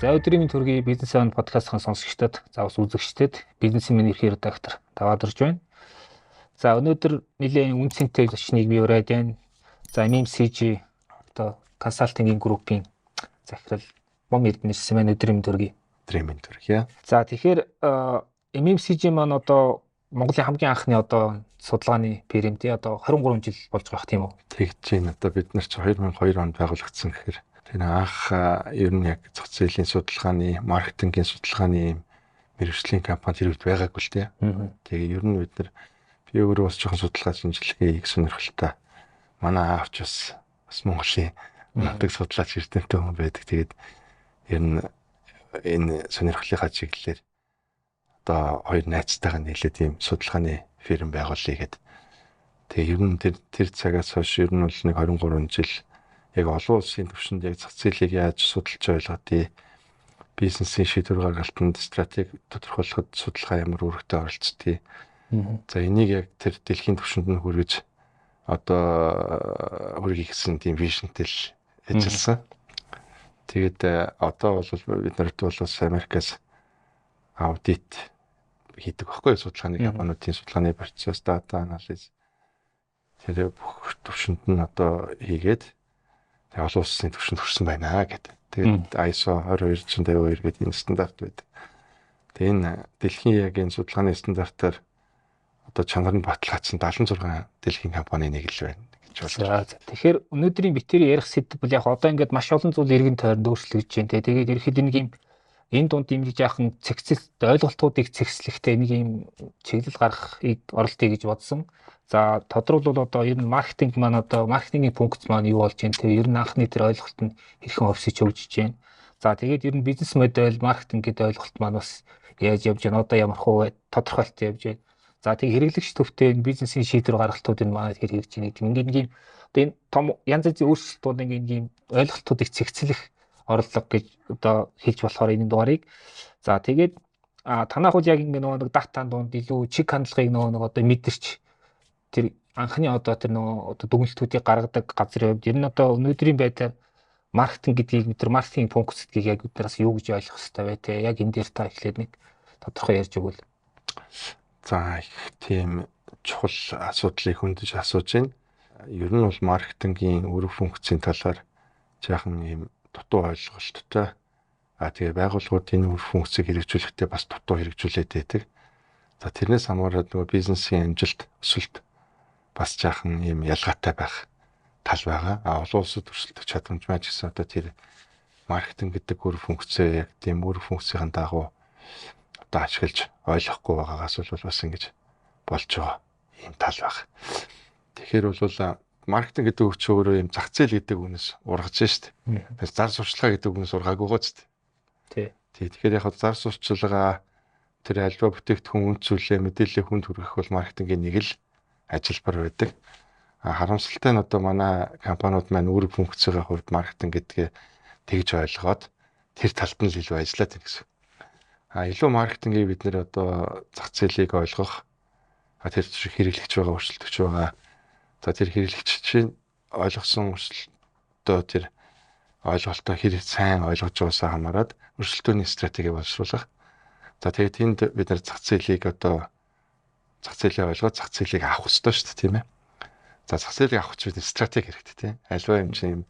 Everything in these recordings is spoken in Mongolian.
За өдрийн төргийн бизнес ан подкастын сонсогчдод, заавс үзэгчдод бизнесмен эрхээ редактор Таваадарж байна. За өнөөдөр нэлийн үнцэнтэй зочныг бий ураад байна. За MMCG одоо консалтингийн группийн захирал Бом Эрдэнэсмен өдрийн төргийн. Өдрийн төргий. За тэгэхээр MMCG маань одоо Монголын хамгийн анхны одоо судалгааны фирм тий одоо 23 жил болж байгаа тийм үү? Тэгж байна. Одоо бид нар ч 2002 онд байгуулагдсан гэхээр тэр анх ер нь яг зах зээлийн судалгааны, маркетингийн судалгааны мэргэжлийн компани хэрэгт байгаагүй л тий. Тэгээ ер нь бид нар би өөрөө бас жоохон судалгаа шинжилгээ хийх сонирхолтой. Манай аавч бас Монголын нутаг судлаач эрдэмтэн хүн байдаг. Тэгээд ер нь энэ сонирхлынхаа чиглэлээр одоо хоёр найзтайгаа нийлээд ийм судалгааны фирм байгуулъя гэдэг. Тэгээ ер нь тэр цагаас хойш ер нь бол нэг 23 жил яг олон улсын түвшинд яг зах зээлийг яаж судалж ойлгодгийг, бизнесийн шийдвэр гаргалтанд стратеги тодорхойлоход судалгаа ямар үүрэгтэй оролцдгийг. За энийг яг тэр дэлхийн түвшинд нь хүргэж одоо хүргэх гэсэн тийм вижнтэй л ажилласан. Тэгээд одоо бол бид нарт бол бас Америкаас аудит хийдэг байхгүй судалгааны компаниудын судалгааны процесс, дата анализ тэр бүх түвшинд нь одоо хийгээд тэг олон улсын түвшинд хүрсэн байна гэдэг. Тэгээд ISO 22052 гэдэг энэ стандарт байдаг. Тэг энэ дэлхийн яг энэ судалгааны стандартаар одоо чанар нь баталгаажсан 76 дэлхийн компани нэг л байна гэж байна. За тэгэхээр өнөөдрийн битэрийн ярих сэдв бол яг одоо ингээд маш олон зүйл иргэн тойронд өөрчлөгдөж байна. Тэгээд ерөөхдөө нэг юм энэ дунд юм жаахан цэгцэлт ойлголтуудыг цэгцлэхдээ нэг юм чиглэл гаргахыг оролдъё гэж бодсон. За тодорхойлбол одоо ер нь маркетинг маань одоо маркетингийн функц маань юу болж байна те ер нь анхны тэр ойлголт нь хэрхэн офсэж хөгжиж байна. За тэгээд ер нь бизнес модель маркетинг гэдэг ойлголт маань бас яаж явж байна одоо ямар хувь тодорхойлолт явж байна. За тэгээд хэрэглэгч төвтэй энэ бизнесийн шийдвэр гаргалтуудын маань хэрэгж байна гэдэг. Ингээд нэг юм одоо энэ том янз бүрийн өөрчлөлтүүд ингээд ийм ойлголтуудыг цэгцлэх орлого гэж одоо хэлж болохоор энэ дугаарыг. За тэгээд танах бол яг ингээд нөгөө нэг датаан донд илүү чиг хандлагыг нөгөө одоо мэдэрч тэр анхны одоо тэр нөгөө одоо дүгнэлтүүдийг гаргадаг газрын хувьд ер нь одоо өнөөдрийн байдлаар маркетинг гэдгийг бид нар маркетинг функц гэдгийг яг бид нараас юу гэж ойлгох хэрэгтэй вэ те яг энэ дээр та эхлээд нэг тодорхой ярьж өгвөл. За их тийм чухал асуудлыг хөндөж асууж байна. Ер нь бол маркетингийн үүрэг функцийн талаар жаахан ийм дутуу ойлголттой. Тэгээ байгууллагууд энэ үүрэг функцийг хэрэгжүүлэхдээ бас дутуу хэрэгжүүлээд байдаг. За тэрнээс хамаарат нөгөө бизнесийн амжилт өсөлт бас жаахан ийм ялгаатай байх тал байгаа. Олон улсад өрсөлдөх чадамжмаа ч гэсэн одоо тэр маркетинг гэдэг үүрэг функцээ яг тийм үүрэг функцийн дагуу одоо ашиглаж ойлгохгүй байгаагаас бол бас ингэж болж байгаа ийм тал байна. Тэгэхээр бол маркетинг гэдэг үг чинь өөрөө юм зах зээл гэдэг үгнээс ургаж шít. Тэгэхээр зар сурталчилгаа гэдэг үгнээс ургаагүй гоц. Тий. Тэгэхээр яг зар сурталчилгаа тэр альва бүтээгдэхүүн үнд зүйлээ мэдээлэл хүнд хүргэх бол маркетингийн нэг л ажилбар байдаг. Харамсалтай нь одоо манай компаниуд маань үүрэг функцийн хувьд маркетинг гэдгээ тэгж ойлгоод тэр талд нь л илүү ажиллаад байна гэсэн. Илүү маркетингийг бид нэр одоо зах зээлийг ойлгох тэр хэрэглэгч байгаа, өрсөлдөгч байгаа. За тэр хэрэглэгчийн ойлгосон өрсөлдөө тэр ойлголтоо хэрэг сайн ойлгож байгаасаа хамаарат өрсөлдөөний стратеги боловсруулах. За тэгээд тэнд бид нар зах зээлийг одоо зах зээлээ ойлгоод зах зээлийг авах хэрэгтэй шүү дээ тийм ээ. За зах зээлийг авах чинь стратеги хэрэгтэй тийм. Альва юм чинь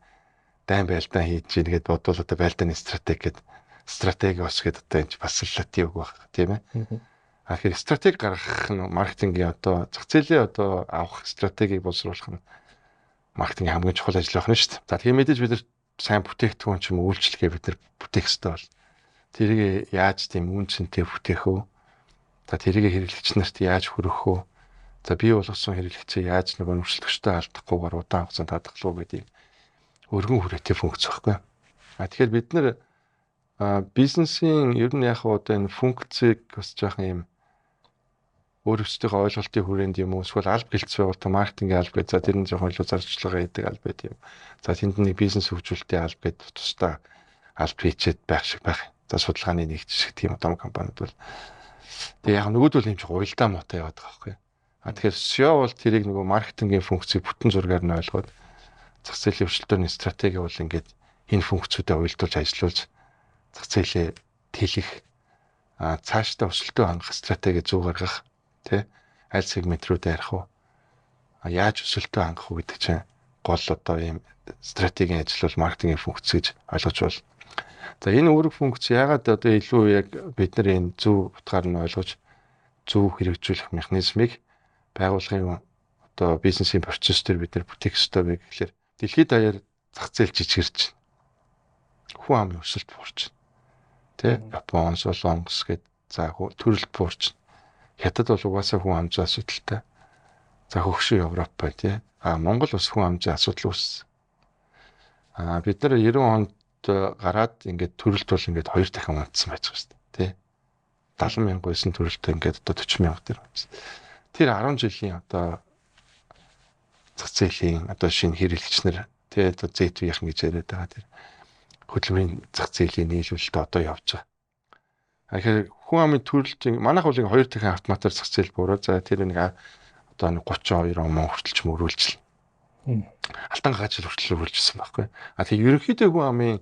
дайн байлдаан хийж чинь гээд бодвол одоо байлдааны стратеги гэдэг стратеги бас гэдэг одоо энэ бас латин үг баг тийм ээ. Тэгэхээр стратеги гаргах нь маркетингийн одоо зах зээлийн одоо авах стратегийг боловсруулах нь маркетингийн хамгийн чухал ажил байна шүү дээ. За тийм мэдээж бид нар сайн бүтээгдэхүүн ч юм уу үйлчлэгээ бид нар бүтээх хэрэгтэй бол тэрийг яаж тийм үнцэнтэй бүтээх вэ? За тэрийг хэрэглэгч нарт яаж хүргэх вэ? За бий болгосон хэрэглэгчээ яаж нөгөө өрсөлдөгчтэй алдахгүйгээр удаан хугацаанд хадгалах уу гэдэг өргөн хүрээтэй функц байхгүй. Тэгэхээр бид нар бизнесийн ер нь яг одоо энэ функцийг бас жоохон юм өөрөөсөө ойлголтын хүрээнд юм уу эсвэл алба гэлцээ бол маркетингийн алба гэдэг. За тэр нь жоохон илүү зарчилгаа гэдэг алба гэдэг юм. За тэнд нэг бизнес хөгжүүлэлтийн алба гэдэг тусдаа алба хийчихэд байх шиг байх. За судалгааны нэгж шиг тийм том компаниуд бол тэг яг нөгөөдөл юм шиг уйлдаа муутай яваад байгаа байхгүй. Тэгэхээр SEO бол тэрийг нөгөө маркетингийн функцийг бүтэн зургаар нь ойлгоод зах зээлийн өрсөлдөөний стратеги бол ингээд энэ функцүүдэд уйлдуулж ажиллуулж зах зээлээ тэлэх, цаашдаа өсөлтөө хангах стратеги зүй гаргах, тий аль сегмент рүү дайрах уу, яаж өсөлтөө хангах уу гэдэг чинь гол одоо ийм стратегийн ажил бол маркетингийн функц гэж ойлгож байна. За энэ үүрэг функц яагаад одоо илүү яг бид нар энэ зөв утгаар нь ойлгож зөв хэрэгжүүлэх механизмыг байгууллагын одоо бизнесийн процесс дээр бид нар бүтээх ёстой вэ гэхлээр дэлхийд даяар зах зээл жижигэрч байна. Хүн амын өсөлт буурч байна. Тэ Япон, Солонгос гээд за төрөлт буурч байна. Хятад бол угаасаа хүн амжийн асуудалтай. За хөгшин Европ бай тий. Монгол бас хүн амжийн асуудал үүссэн. Бид нар 90 онд гараад ингээд төрөлт бол ингээд 2 дахин унтсан байж байгаа шүү дээ. Тэ 70 мянга байсан төрөлтөө ингээд одоо 40 мянга дээр унтсан. Тэр 10 жилийн одоо зах зээлийн одоо шинэ хэрэглэгчнэр тэ одоо Z-ийнхэн гэж яриад байгаа тэр хөдөлмөрийн зах зээлийн нийлүүлэлт одоо явж байгаа. Тэгэхээр хүн амын төрөлтийн манайх бол 2 дахин автоматар зах зээл буураад за тэр нэг одоо 32 он хүртэлч мөрүүлжлээ. Алтан гажил хүртэл үргэлжилсэн байхгүй. Тэгээ ерөнхийдөө хүн амын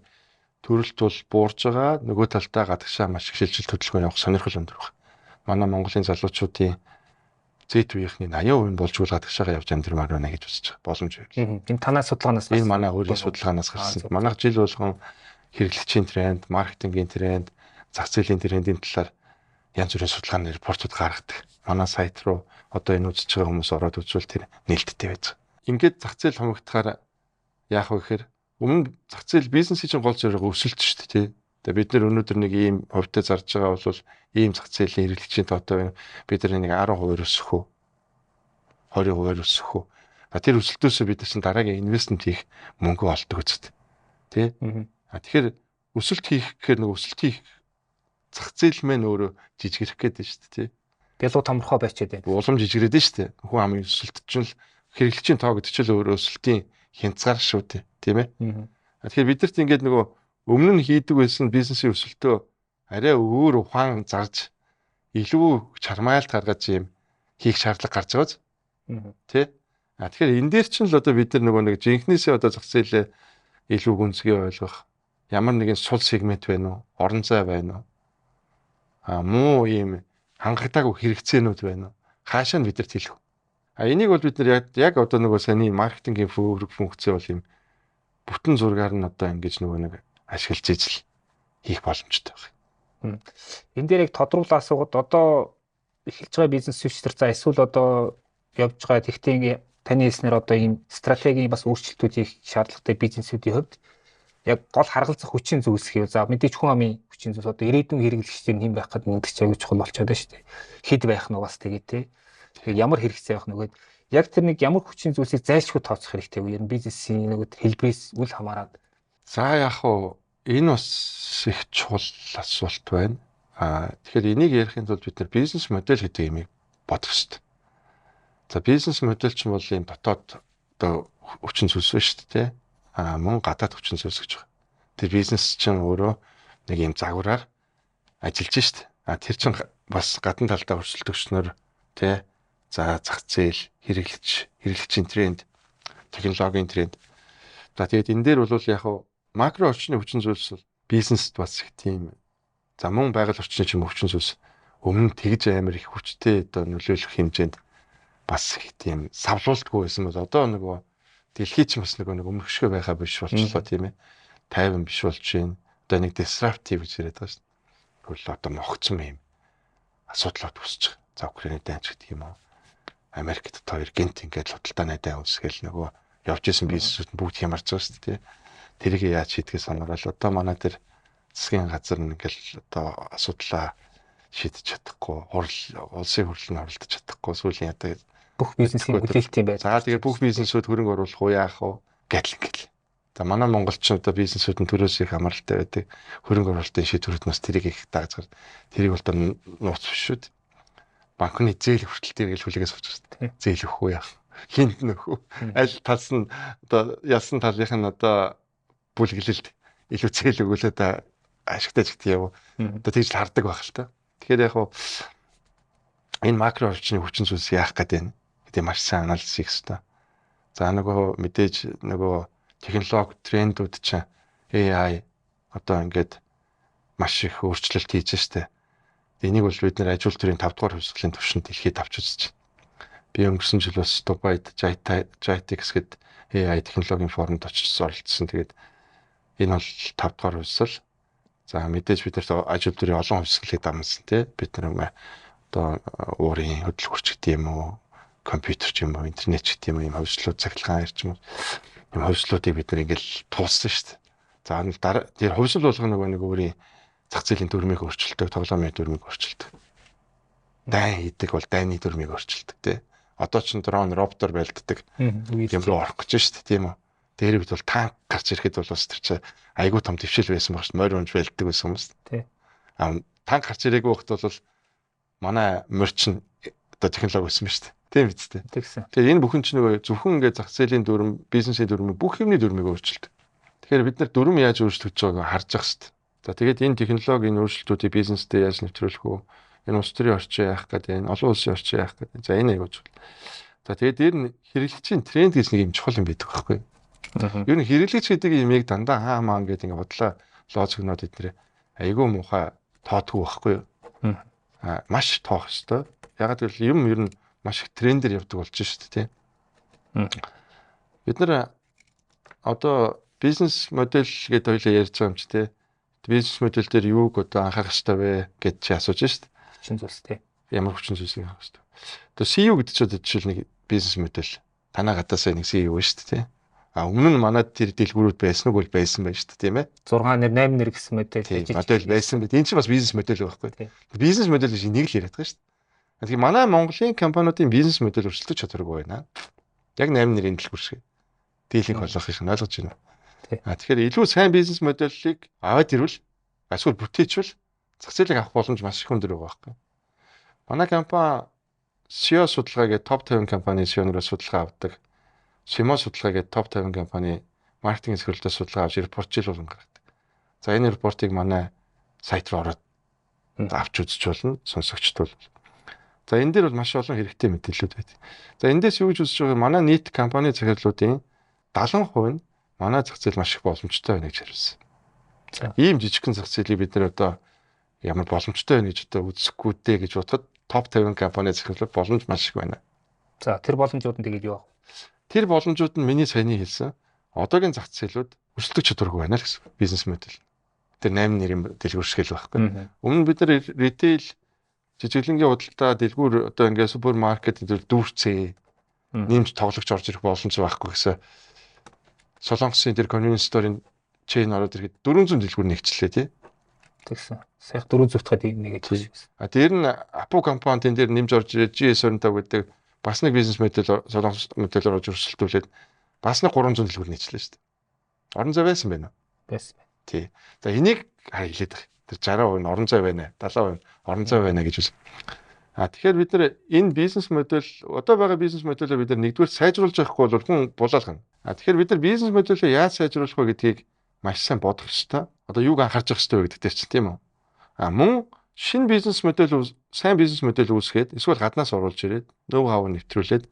төрөлт бол буурж байгаа. Нөгөө талдаа гадагшаа маш их шилжилт хөдөлгөөн явах сонирхол өндөр байна. Манай Монголын залуучуудын Z үеийнхний 80% болж үл гадагшаага явж амьдрмаар байна гэж үзэж байгаа. Боломж байв. Энэ танай судалгаанаас энэ манай өөрийн судалгаанаас гарсан. Манайх жил болгон хэрэглэгчийн тренд, маркетингийн тренд, зах зээлийн трендийн талаар янз бүрийн судалгааны репортууд гаргадаг. Манай сайт руу одоо энэ үзэж байгаа хүмүүс ороод үзвэл тэр нээлттэй байж байгаа. Ингээд зах зээл хумигдахаар яах вэ гэхээр өмнө зах зээл бизнесийн чинь гол зорилго өсөлт шүү дээ тий. Тэгээ бид нар өнөөдөр нэг ийм хувьтай зарж байгаа бол ийм зах зээлийн хэрэглэгчийн тоотой бид нар нэг 10% өсөх үү 20% өсөх үү. Тэр өсөлтөөсөө бид нар чинь дараагийн инвестмент хийх мөнгө олдог үст тий. Тэгэхээр өсөлт хийх гэхээр нэг өсөлт хийх зах зээл мэн өөрөө жижигэрэх гэдэг шүү дээ тий. Бялуу томорхоо байчаад байна. Улам жижигрээд нь шүү дээ. Хүн амын өсөлт чинь л хэрэглэгчийн тоо гэдэг чинь өөрөө өсөлтийн хянцгаар шүү дээ, тийм ээ. Тэгэхээр бидэрт ингээд нөгөө өмнө нь хийдэг байсан бизнесийн өсөлтөө арай өөр ухаан зарж илүү чармайлт гаргаж юм хийх шаардлага гарч байгааз. Тэ? Тэгэхээр энэ дээр чинь л одоо бид нар нөгөө нэг жинхнээсээ одоо зах зээлээ илүү гүнзгий ойлгох ямар нэгэн сул сегмент байна уу? Орон зай байна уу? Муу ийм хангагдаагүй хэрэгцээнүүд байна уу? Хаашаа нь бидэрт хэлэх. Энийг бол бид нар яг одоо нөгөө саний маркетингийн функцээ бол юм бүтэн зургаар нь одоо ингэж нөгөө нэг ашиглаж ижил хийх боломжтой байна. Энэ дээр яг тодруулаа асуугаад одоо эхэлж байгаа бизнес төвчдөр за эсвэл одоо явж байгаа техникийн таны хэлснээр одоо ийм стратегийн бас өөрчлөлтүүд хийх шаардлагатай бизнесүүдийн хувьд яг гол харгалзах хүчин зүйлс хийв. За мэдээч хүн амын хүчин зүйлс одоо ирээдүйн хэрэглэгчдийн хэм байх гэдэг нь аягүй чухал болчиход байна шүү дээ. Хэд байх нь бас тэгээ тий. Тэгэхээр ямар хэрэгцээ байх нөгөөд яг тэр нэг ямар хүчин зүйлсийг зайлшгүй тооцох хэрэгтэй вэ? Ер нь бизнесийн нөгөө хэлбэрээс үл хамааран. За яг уу энэ бас их чухал асуулт байна. Тэгэхээр энийг ярихын тулд бид нар бизнес модель гэдэг юмыг бодох хэрэгтэй. За бизнес модель ч бол ийм дотоод одоо хүчин зүйлс байна шүү дээ. Мөн гадаад хүчин зүйлс гэж байна. Тэр бизнес чинь өөрөө нэг ийм загвараар ажиллаж шүү дээ. Тэр чинь бас гадна талдаа өрсөлдөх өчнөр тий. За зах зээл, хэрэглэгчийн тренд, технологийн тренд. За тэгээд энэ дээр бол яг макро орчны хүчин зүйлс бол бизнест бас их тийм. За мөн байгаль орчны ч юм хүчин зүйлс өмнө тэгж амар их хүчтэй одоо нөлөөлөх хэмжээнд бас их тийм савлуулдаггүй байсан бол одоо нөгөө дэлхий ч бас нэг өмнөшгөө байхаа биш болчихлоо тийм ээ. Тайван биш болж байна. Одоо нэг disruptive гэж яриад байгаа шүү дээ. Хөл одоо мохцсон юм асуудлууд үүсэж байгаа. За Украины дайнч гэдэг юм уу. Америкт хоёр гинт ингээд худалдаа найдаа үүсгээл нөгөө явж исэн бизнесүүд бүгд хямарч байгаа шүү дээ. Тэрийг яаж шийдгээ сонирхол одоо манай тэр засгийн газар ингээл одоо асуудлаа шийдэж чадахгүй, улсын хурлыг оролдож чадахгүй сүүлийн одоо бүх бизнесийн хүлээлтийн байд. За тэгээд бүх бизнесүүд хөрөнгө оруулах уу яах вэ гэдэл. За манай монголчууд одоо бизнесүүд нь төрөөс их амралтай байдаг. Хөрөнгө оруулалтын шийдвэрүүд нас тэрийг их дааж гар. Тэрийг бол одоо нууц биш шүү дээ. Банкны зээл хүртэл тэргээл хүлээгээс авч байгаа. Зээл өгөх үү яах. Хинт нөхөө. Аль талс нь одоо ялсан талынх нь одоо бүлэглэлд илүү зээл өгөөлөө та ашигтайж гэдэг юм. Одоо тэгж хардаг байх л та. Тэгэхээр яг хуу энэ макро орчны хүчин зүйлс яах гэдэг гэдэг маш сайн анализ хийх хэрэгтэй. За нөгөө мэдээж нөгөө технологи трендүүд чинь AI одоо ингээд маш их өөрчлөлт хийж штэ. Энийг бол бид нэр ажил төрийн 5 дугаар хувьсгалын түвшинд дэлхийд авч үзэж байна. Би өнгөрсөн жил бас Дубайд JITEX гээд AI технологийн форумд очиж оролцсон. Тэгээд энэ бол 5 дугаар хувьсгал. За мэдээж бид нарт ажил төрийн олон хувьсгалыг дамжсан тий. Бид нар одоо уурын хөдөлгөөрч гэдэг юм уу, компьютер ч юм уу, интернет ч гэдэг юм уу, ийм хувьслууд цахилгаан ирч юм. Ийм хувьслуудыг бид нар ингээл туулсан шүү дээ. За тэр хувьсгал болгоно нэг өөрийн зах зээлийн дүрмийг өөрчилдөг, тоглоомын дүрмийг өөрчилдөг. Дайн хийдэг бол дайны дүрмийг өөрчилдөг тий. Одоо ч дрон роботор байлддаг юм руу орох гэж шүү дээ, тийм үү. Дээр бид бол танк гарч ирэхэд бол бас тэр чинь айгүй том дэвшил байсан баг шүү. Морь унж байлддаг байсан юм шүү дээ. Танк гарч ирээгүй вахт бол манай морчин одоо технологи байсан шүү дээ. Тийм биз дээ. Тэгэхээр энэ бүхэн ч нөгөө зөвхөн ингээд зах зээлийн дүрм, бизнесийн дүрм бүх юмны дүрмийг өөрчилдөг. Тэгэхээр бид нар дүрм яаж өөрчлөгдөж байгааг харж ах шүү дээ. За тэгээд энэ технологийн өөрчлөлтүүдийг бизнесдээ яаж нэвтрүүлэх вэ? Энэ улс төрийн орчин яах гэдэг, энэ олон улсын орчин яах гэдэг. За энэ аягүй чухал. За тэгээд дээр нь хэрэглэгчийн тренд гэж нэг юм чухал юм байдаг байхгүй юу? Ер нь хэрэглэгч гэдэг имийг дандаа хаамаа ингээд ингээд бодлоо логикнууд эднэр аягүй муухай тоодгүй байхгүй юу? Маш тоох ёстой. Ягаад гэвэл юм ер нь маш их трендээр явдаг болж шүү дээ, тийм. Бид нар одоо бизнес модель гэдэг хоёлаа ярьж байгаа юм чи, тийм. Бизнес модель дээр юуг одоо анхаарах хэрэгтэй вэ гэж чи асууж шүү дээ. Хүчин зүйлс тийм. Ямар хүчин зүйлсийг анхаарах хэрэгтэй. Одоо CEO гэдэг чинь жишээл нэг бизнес модель. Танаа гадаасаа нэг CEO шүү дээ, тийм. Өмнө нь манад тэр дэлгүүрүүд байсан уу? Байсан байна шүү дээ, тийм ээ. 6 нэр 8 нэр гэсэн модель байсан байт. Энэ чинь бас бизнес модель байхгүй. Бизнес модель биш энийг л яриад байгаа шүү дээ. Тэгэхээр манай Монголын компаниудын бизнес модель өрсөлдөж чадваргүй байна. Яг 8 нэрийн дэлгүүр шиг. Дийлэнх болох юм ойлгож байна. Тэгэхээр илүү сайн бизнес модельийг аваад ирвэл эсвэл бүтээчвэл зах зээлийг авах боломж маш их өндөр байгаа байхгүй. Манай компани SEO судалгаа гэдэг топ 50 компани SEO-ноор судалгаа авдаг. SEMO судалгаа гэдэг топ 50 компани маркетинг зөвлөлтөд судалгаа авч репорт жил болгон гаргадаг. За энэ репортыг манай сайт руу ороод авч үзэж болно, сонсогчд бол. За энэ дээр бол маш олон хэрэгтэй мэдээлэлүүд байдаг. За эндээс юу гэж үзэж байгаа манай нийт компани захирлуудын 70% нь манай зах зээл маш их боломжтой байна гэж хариулсан. За ийм жижигхэн зах зээлийг бид нэр одоо ямар боломжтой байна гэж одоо үзэхгүй дээ гэж бодоход топ 50 компани захирлууд боломж маш их байна. За тэр боломжууд нь тэгээд юу вэ? Тэр боломжууд нь миний саяны хэлсэн одоогийн зах зээлүүд өрсөлдөх чадваргүй байна л гэсэн бизнес модель. Тэр 8 нэрийн дэлгүүр шиг л байхгүй. Өмнө бид нар ритейл жижиглэнгийн худалдаа дэлгүүр одоо ингээд супермаркет дээр дүүрцээ нэмж тоглогч орж ирэх боломж байхгүй гэсэн. Солонгосын тэр convenience store-ын chain ороод ирэхэд 400 дэлгүүр нэгчлээ тий. Тэгсэн. Сая 400 дахь нэг гэж байна. Тэр нь Апу компанийн дээр нэмж орж ирээд GS25 гэдэг бас нэг бизнес модель солонгос модельээр орж өрсөлдүүлээд бас нэг 300 дэлгүүр нэгчлээ шүү дээ. Орон зай байсан байна уу? Байсан. Тий. За энийг хэлээд байгаа. Тэр 60% нь орон зай байна. 70% орон зай байна гэж үз. Тэгэхээр бид нар энэ бизнес модель одоо байгаа бизнес моделийг бид нар нэгдүгээр сайжруулж явахгүй бол хүн булаалгана. Тэгэхээр бид нар бизнес моделийг яаж сайжруулах вэ гэдгийг маш сайн бодох ёстой. Одоо юуг анхаарч явах ёстой вэ гэдэг чинь тийм үү? Мөн шинэ бизнес модель сайн бизнес модель үүсгээд эсвэл гаднаас оруулж ирээд ноу хав нэвтрүүлээд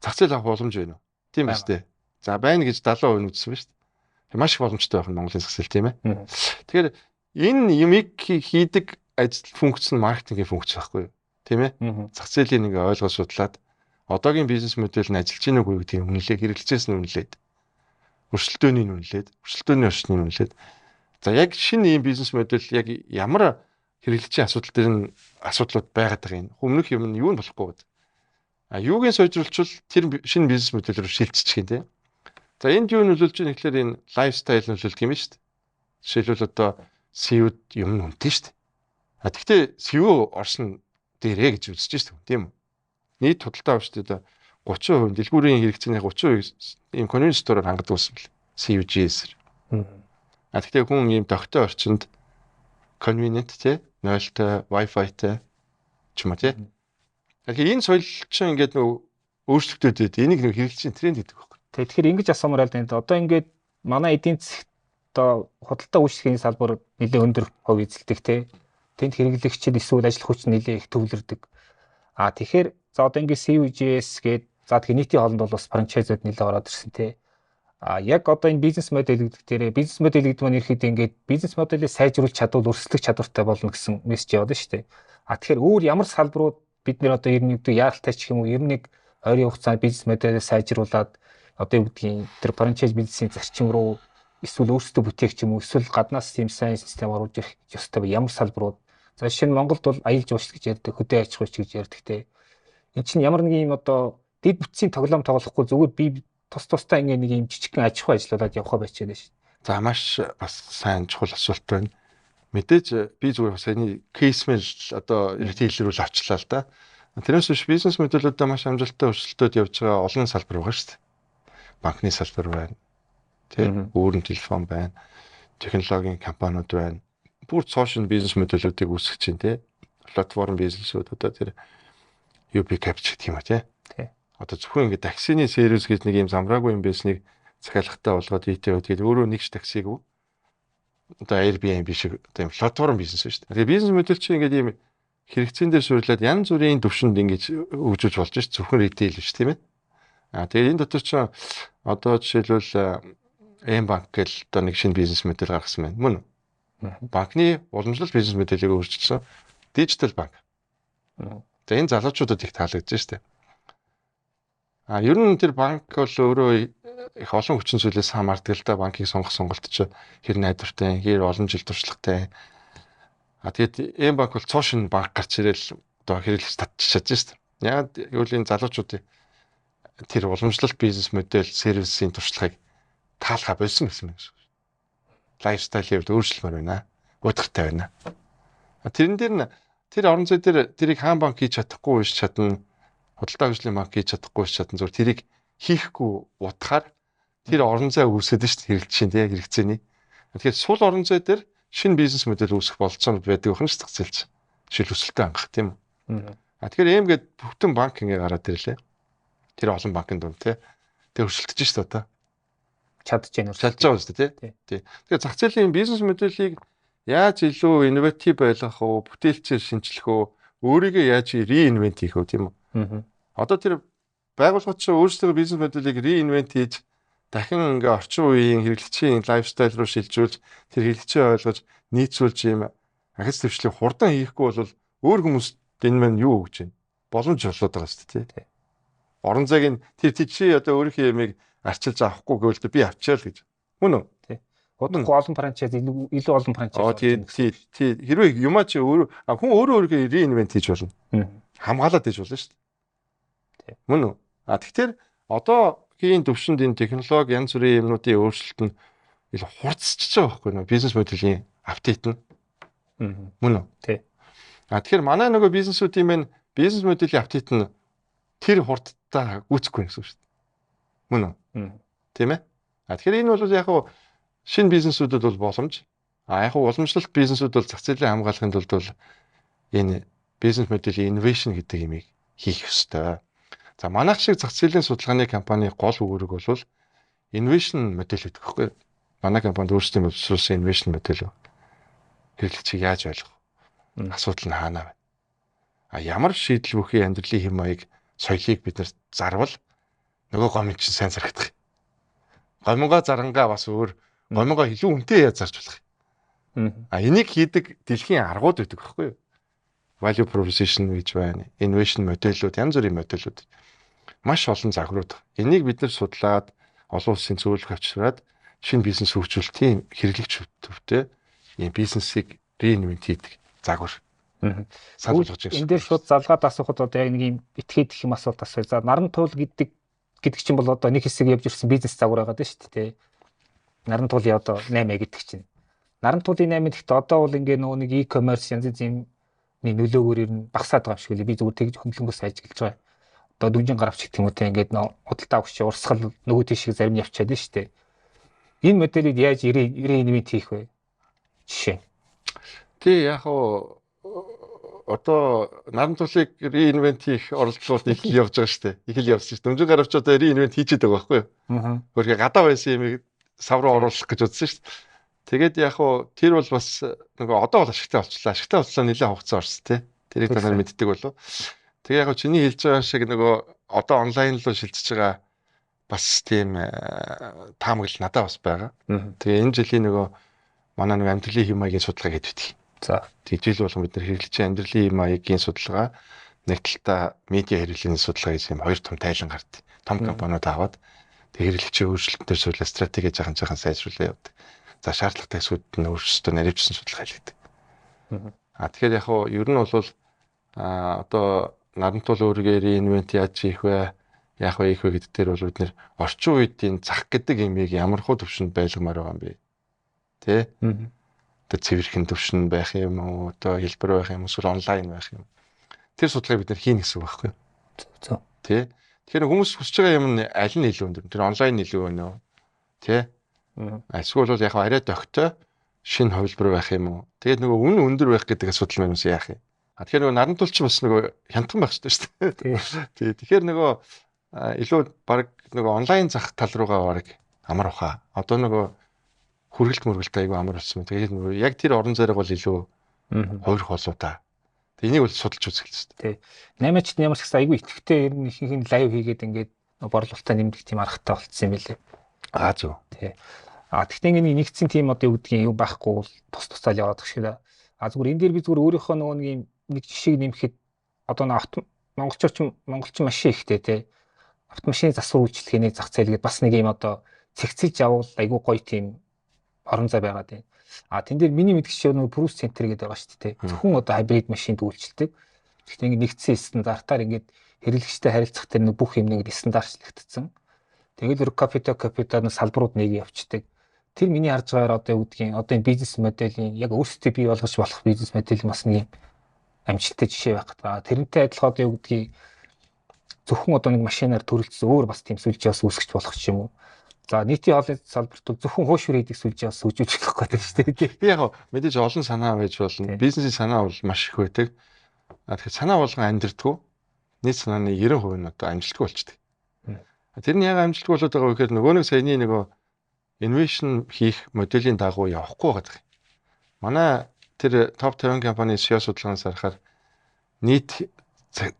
зах зээл авах боломж байна уу? Тийм биз дээ. За байна гэж 70% үзсэн ба шүү дээ. Маш их боломжтой байх нь Монголын зах зээл тийм ээ. Тэгэхээр энэ юмыг хийдэг ажил функц нь маркетингийн функц байхгүй юу? Тийм ээ. Зах зээлийн нэг ойлгож судлаад одоогийн бизнес модель нь ажиллаж гэнэ үгүй гэдгийг үнэлээ, хэрэглэжээс нь үнэлээд, өрсөлдөөнийг нь үнэлээд, өрсөлдөөний орчныг нь үнэлээд. За яг шинэ ийм бизнес модель яг ямар хэрэглэгчийн асуудал дээр нь асуудлууд байгаад байгаа юм. Өмнөх юм нь юу нь болохгүй гэдэг. Юугийн сойжруулчвал тэр шинэ бизнес модель руу шилжчих юм те. За энд юу нөлөөлж байгаа нэхлээр энэ лайфстайл нөлөөлдөг юм шүү дээ. Жишээлбэл одоо SEO-д юм нь үнэтэй шүү дээ. Тэгвэл SEO орсон дээрээ гэж үзэж шүү дээ. Тийм үү? Нийт худалдаа авчдад 30% дэлгүүрийн хэрэгцээний 30% ийм convenience store-оор хангадаг болсон бэл. CUGS-ээр. Тэгвэл хүн ийм тогттой орчинд convenient те 0-тай Wi-Fi-тай ч юм уу те. Тэгэхээр энэ соёл чинь ингээд нөгөө өөрчлөгдөд байд. Энийг нэг хэрэглэгчийн тренд гэдэг байхгүй. Тэгэхээр ингэж асуумаар байна. Одоо ингээд манай эдийн засгт одоо худалдаа үйлчлэгийн салбар нэлээд өндөр хувь эзэлдэг те. Тэнд хэрэглэгчид эсвэл ажил хүч нэлээд их төвлөрдөг. Тэгэхээр за одоо ингээд CUGS гээд за тэгэхээр нийтийн хоолнд бол бас франчайзууд нэлээд ороод ирсэн те. Яг одоо энэ бизнес модель гэдэг дээр бизнес модель гэдэг нь ерөөхдөө ингээд бизнес моделийг сайжруулах чадвар, өрсөлдөх чадвартай болно гэсэн мессеж явуулна шүү дээ. Тэгэхээр өөр ямар салбарууд бид нэр одоо ер нь гэдэг яаралтай ч юм уу ер нь нэг ойрын хугацаанд бизнес моделийг сайжруулад одоо юу гэдгийг тэр франчайз бизнесийн зарчим руу эсвэл өөрсдөө бүтээх юм уу эсвэл гаднаас тийм сайн систем оруулж ирэх ёстой ямар салбарууд. За жишээ нь Монголд бол аялал жуулчлал гэж ярьдаг, хөдөө аж ахуйч гэж ярьдаг те. Энд чинь ямар нэг юм одоо дэд бүтцийн тоглоом тоглохгүй зүгээр би тусдаа ингээ нэг юм жижигхэн аж ахуй ажиллуулад явах байчаад шүү. За маш бас сайн чухал асуулт байна. Мэдээж би зүгээр бас энэ кейсмэл одоо ритейлерүүл авчлаа л да. Тэрнээс биш бизнес модулуудаа маш амжилттай өрсөлдөд явж байгаа олон салбар байгаа шүү дээ. Банкны салбар байна. Тийм өөрийн телефон байна. Технологийн компаниуд байна. Бүр сошиал бизнес модулуудыг үүсгэж чинь тийм платформ бизнесүүд одоо тэр UB Capture гэх юм а тийм. Одоо зөвхөн ингэ таксины сервис гэж нэг юм замраагүй юм байсныг захиалгатай болгоод ийтэй тэгээд өөрөө нэгч таксиг одоо Airbnb шиг одоо юм платформ бизнес шүү дээ. Тэгээд бизнес модель чинь ингээд юм хэрэгцээнд дээр суурилаад янз бүрийн төвшөнд ингэж хөгжүүлж болж ш зөвхөн ритейл биш тийм ээ. Тэгээд энэ дотор чинь одоо жишээлбэл M-банк гэл одоо нэг шинэ бизнес модель гаргасан байна. Мөн үү? Банкны уламжлалт бизнес моделийг өөрчилсөн дижитал банк. Тэгээд энэ залуучуудад их таалагдж штэ. Ер нь тэр банк бол өөрөө их олон хүчин зүйлээс хамаардаг л да банкыг сонгох сонголт ч хэр найдвартай, хэр олон жил туршлагатай. Тэгээд M-банк бол цоошин банк гарч ирэл одоо хэрэглэж татчихад шүү дээ. Яг юу л энэ залуучуудын тэр уламжлалт бизнес модель, сервисийн туршлагыг таалха болсон гэсэн юм шиг. Лайфстайлыг өөрчлөмөр байна. Удиртай байна. Тэрэн дээр нь тэр орон зай дээр тэрийг хаан банк хийж чадахгүй биш чадна. Худалдаа хөгжлийн банк хийж чадахгүй биш чадна. Зүгээр тэрийг хийхгүй утгаар тэр орон зай үүсгэдэг шүү дээ хэрэглэж чинь тийм хэрэгцээний. Тэгэхээр сул орон зай дээр шинэ бизнес модель үүсгэх болцоо байдаг өхөн зах зээлч жишээл өсөлтөө хангах тийм үү. Тэгэхээр эм гээд бүтэн банк ингээ гараад ирлээ. Тэр олон банкны дунд тийм. Тэгээ өрсөлдөж шүү дээ одоо. Чадж байна уу? Чадж байгаа шүү дээ тийм. Тэгэхээр зах зээлийн бизнес моделийг яаж илүү инноватив байлгах уу, бүтээлчээр шинжлэх үү, өөрийгөө яаж реинвент хийх үү тийм үү. Одоо тэр байгууллагууд чинь өөрсдөө бизнес моделийг реинвент хийж дахин ингээ орчин үеийн хэрэглэгчийн лайфстайл руу шилжүүлж тэр хэрэглэгчээ ойлгож нийцүүлж юм ахиц төвчлийг хурдан хийхгүй бол өөр хүмүүст энэ маань юу өгч байна? Боломж олоод байгаа шүү дээ. Орон зайг нь тэр чи одоо өөрийнхөө ямиг арчилж авахгүй гэвэл би авчаа л гэж. Мөн үү? Удахгүй олон франчайз илүү олон франчайз. Тий хэрвээ юмаа чи хүн өөрийнхөө реинвент хийж болно. Хамгаалаад хийж болно шүү дээ. Мөн үү? Тэгэхээр одоогийн төвшөнд энэ технологи янз бүрийн юмнуудын өөрчлөлт нь илүү хурцчихж байгаа байхгүй нөө бизнес моделийн апдейт нь. Мөн үү? Тий. Тэгэхээр манай нөгөө бизнесүүдийн маань бизнес моделийн апдейт нь тэр хурдтай гүйцэхгүй гэсэн үг шүү дээ. Мөн үү? Тийм ээ? Тэгэхээр энэ бол яг шинэ бизнесүүдэд бол боломж. Яг уламжлалт бизнесүүд бол зах зээлийн хамгаалахын тулд бол энэ бизнес моделийн инновашн гэдэг юмыг хийх ёстой. За манайх шиг зах зээлийн судалгааны компани гол үүрэг бол инновашн модель гэдэг хэвгүй. Манай компанид өөрсдөө боловсруулсан инновашн модель хэрэглэгчийг яаж ойлгох вэ? Асуудал нь хаана байна? Ямар шийдэл бүхий амьдралын хэм маяг соёлыг бид нар зарвал нөгөө гомын чинь сайн зарагдах. Гомгоо зарангаа бас өөр гомгоо илүү үнэтэй яаж зарж болох юм. Энийг хийдэг дэлхийн аргууд байдаг байхгүй юу? Value proposition гэж байна. Innovation модельүүд, янз бүрийн модельүүд. Маш олон загварууд. Энийг бид нар судлаад олон улсын зөвлөх авчираад шинэ бизнес хөгжүүлэлтийн хэрэглэгч төвтэй ийм бизнесийг реинвент хийдэг загвар. Санал болгож байна. Энд дээр шууд залгаад асуухад одоо яг нэг юм этгээд их юм асуулт асууя. За наран туул гэдэг чинь бол одоо нэг хэсэг явж ирсэн бизнес загвар байгаа даа шүү дээ. Наран туулын одоо 8 гэдэг чинь. Наран туулын 8 гэхдээ одоо бол ингээ нөгөө нэг e-commerce янз бүрийн нөлөөгөөр ер нь багасаад байгаа юм шиг үлээ. Би зүгээр тэгж хөндлөнгөөс ажиглаж байгаа. Одоо дүнжин гаравч гэх юм уу те ингээд худалдаа авахч урсгал нөгөө тийшээ зарим нь явчихад нь шүү дээ. Энэ моделийг яаж реинвент хийх вэ? Жишээ. Тий яг одоо наран туулыг реинвент хийх оролдлууд их явж байгаа шүү дээ. Их л явсан шүү дээ. Дүнжин гаравч одоо реинвент хийчихэд байгаа байхгүй юу? Хөрхи гадаа байсан юмыг сав руу оруулах гэж үзсэн шүү дээ. Тэгээд яг тэр бол бас нөгөө одоо бол ашигтай болчихлоо. Ашигтай болчихлоо нэлээд хугацаа орсон тий. Тэрийг та нар мэддэг болов. Тэгээ яг чиний хэлж байгаа шиг нөгөө одоо онлайн руу шилжиж байгаа бас тийм таамаглал надад бас байгаа. Тэгээ энэ жилийн нөгөө манай нэг амьдралын хэм маягийн судалгаа гэдэг. За. Тэг жил болгон бид нар хэрэглэж амьдралын хэм маягийн судалгаа, нэг талдаа медиа хэрэглээний судалгаа гэсэн юм хоёр том тайлан гардаг. Том компаниуд аваад тэг хэрэглэгчийн өөрчлөлтөөр суулаа стратеги жаахан сайжруулаад явдаг. За шаардлагатай асуудлууд нь өөрсдөө наривчсан судалгаа хийдэг. Тэгэхээр яг хуу ер нь бол одоо нарантуул өөрөөр инвент яаж хийх вэ? Яах вэ их вэ гэдэг дээр бол бид нэр орчин үеийн зах гэдэг юмыг ямар хуу төвшөнд байлгамаар байгаа юм бэ? Тэ? Одоо цэвэрхэн төвшин байх юм уу? Одоо хэлбэр байх юм уу? Эсвэл онлайн байх юм. Тэр судалгааг бид нэр хийнэ гэсэн үг байхгүй юу? Зөв. Тэ? Тэгэхээр хүмүүс хүсэж байгаа юм нь аль нь илүү өндөр? Тэр онлайн илүү байна уу? Тэ? Эсвэл бол яг арай догтой шинэ хувилбар байх юм уу? Тэгээд нөгөө үн өндөр байх гэдэг асуудал маань яах юм? Тэгэхээр нөгөө нарантуулч бас нөгөө хямдхан байх шүү дээ. Тий. Тэгэхээр нөгөө илүү баг нөгөө онлайн зах тал руугаа баг амар ухаа. Одоо нөгөө хүргэлт айгүй амар болсон. Тэгээд нөгөө яг тэр орон зайг бол илүү хувирах болоо та. Тэг энийг бол судалж үзэх хэрэгтэй. Тий. 8-ачд ямар ч гэсэн айгүй итгэвтэй ер нь ихэнх нь лайв хийгээд ингээд борлуулалтаа нэмдэг тийм аргатай болцсон юм билээ. Зөв. Тий. Тэгтээ ингээд нэгдсэн тийм одоо юу гэдгийг юу байхгүй бол тусаал яваад гэх шиг. Зүгээр энэ дээр би зүгээр өөрийнхөө нөгөө нэг жишээг нэмэхэд одоо монголчин машин ихтэй тий. Автомашины засвар үйлчлэгээний зах зээл гээд бас нэг юм одоо цэгцэлж явуул айгүй гоё тийм орон зай байгаад байна. Тэн дээр миний мэдгч нөгөө Proof Center гэдэг байгаа шүү дээ. Зөвхөн одоо хибрид машинд үйлчилдэг. Гэхдээ ингээд нэгдсэн стандартаар ингээд хэрэглэгчтэй харилцах тэр нэг бүх юм нэг стандартчлагдсан. Тэгээд капитаны салбарууд нэг явцдаг. Тэр миний харж байгаагаар одоо юу гэдгийг одоо энэ бизнес моделийн яг өөрсдөө бий болгож болох бизнес модель бас нэг амжилттай жишээ байх гэдэг. Тэрнтэй адилхан одоо юу гэдгийг зөвхөн одоо нэг машинаар төрөлцсөн өөр бас тийм сүлжээ бас үүсгэж болох юм уу? За нийтийн хоолойн салбарт зөвхөн хууш хүрээдэг сүлжээ бас үүсгэж болох гэдэг шүү дээ. Би яг мэдээж олон санаа байж болно. Бизнесийн санаа бол маш их байдаг. Тэгэхээр санаа болгон амьдрдаггүй. Нийт санааны 90% нь одоо амжилтгүй болчихдээ. Тэр нь яг амжилтгүй болоод байгаа вэ гэхээр нөгөө нэг саяны нөгөө инновашн хийх моделийн дагуу явахгүй байгаа. Манай тэр топ 50 компани SEO судалгаанаас харахаар нийт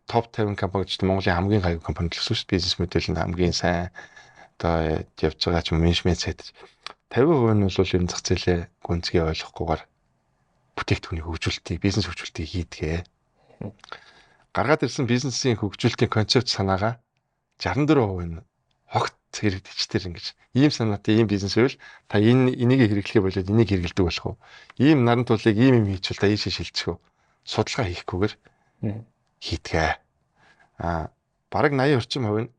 топ 50 компани гэж Монголын хамгийн гайгүй компани л гэсэн шүү дээ. Бизнес модель нь хамгийн сайн одоо явж байгаа ч менежмент сайт 50% нь бол ер нь зах зээлээ гүнзгий ойлгохгүйгээр бүтээгдэхүүний хөгжүүлэлтийг, бизнес хөгжүүлэлтийг хийдгээ. Гаргаад ирсэн бизнесийн хөгжүүлэлтийн концепт санаагаа 64% нь огт хэрэглэгчдэр ингэж ийм санаатай ийм бизнес байвал та энийг хэрэглэхээ болоод энийг хэрэглэдэг болох уу? Ийм нарантуулыг ийм хийчихвэл та ийшээ шилжих үү? Судалгаа хийхгүйгээр хийдгээ. Бараг 80% нь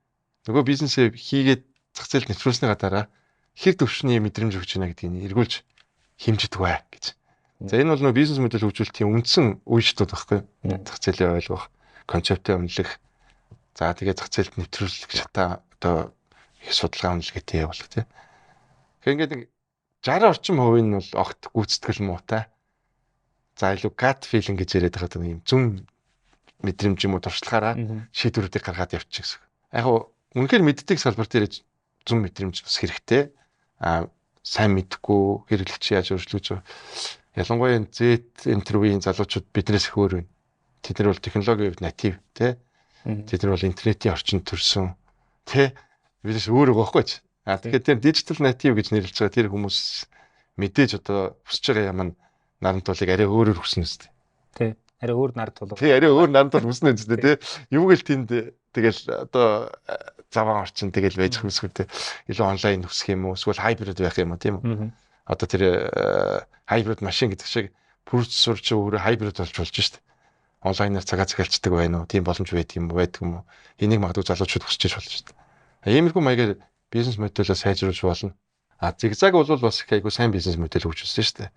нөгөө бизнесээ хийгээд зах зээлд нэвтрүүлснийга дараа хэр төвшний мэдрэмж өгч байна гэдгийг эргүүлж хэмждэг бай гэж. За энэ бол нөгөө бизнес модель хөгжүүлэлтийн үндсэн үе шатууд байхгүй юу? Зах зээлээ ойлгох, концептыг үнэлэх, за тэгээд зах зээлд нэвтрүүлэх шатаа одоо их судалгаа үнэлгээтэй явуулах тийм. Тэгэхээр ингээд 60 орчим хувийн нь бол огт гүйцэтгэл муутай. За илүү gut feeling гэж яриад байгаа юм зүн мэдрэмж юм уу туршлагаараа шийдвэрүүдийг гаргаад явчих гэсэн. Яг үнэхээр мэддэг салбар дээр зүн мэдрэмж бас хэрэгтэй. Сайн мэдхгүй хэрэглэгч яаж өөрчлөж байгаа. Ялангуяа Z интервьюийн залуучууд биднээс их өөр байна. Тэд нар бол технологийн хувьд натив тий. Тэд нар бол интернетийн орчинд төрсөн тий. Бидээс өөр байгаа байхгүй ч. Тэгэхээр тэр digital native гэж нэрлэж байгаа тэр хүмүүс мэдээж одоо хүсэж байгаа юм нарантуулыг арай өөрөөр хүснэ үстэй. Тий. Арай өөр нарантуул. Тий, арай өөр нарантуул хүснэ үстэй тий. Юу гэл тэнд тэгэл одоо заван орчин тэгэл байж хүмүүсгүй тий. Илүү онлайн хүсэх юм уу? Эсвэл хайбрид байх юм уу тийм үү? Одоо тэр хайбрид машин гэдэг шиг процессор ч өөрөө хайбрид болж шít. Онлайнаар цагаа захиалцдаг байна уу? Тийм боломж байдаг юм уу? Энийг магадгүй залуучууд хүсэж болж шít. Иймэрхүү маягаар бизнес модельоо сайжруулж болно. Зигзаг бол бас их айгу сайн бизнес модель хөгжүүлсэн шүү дээ.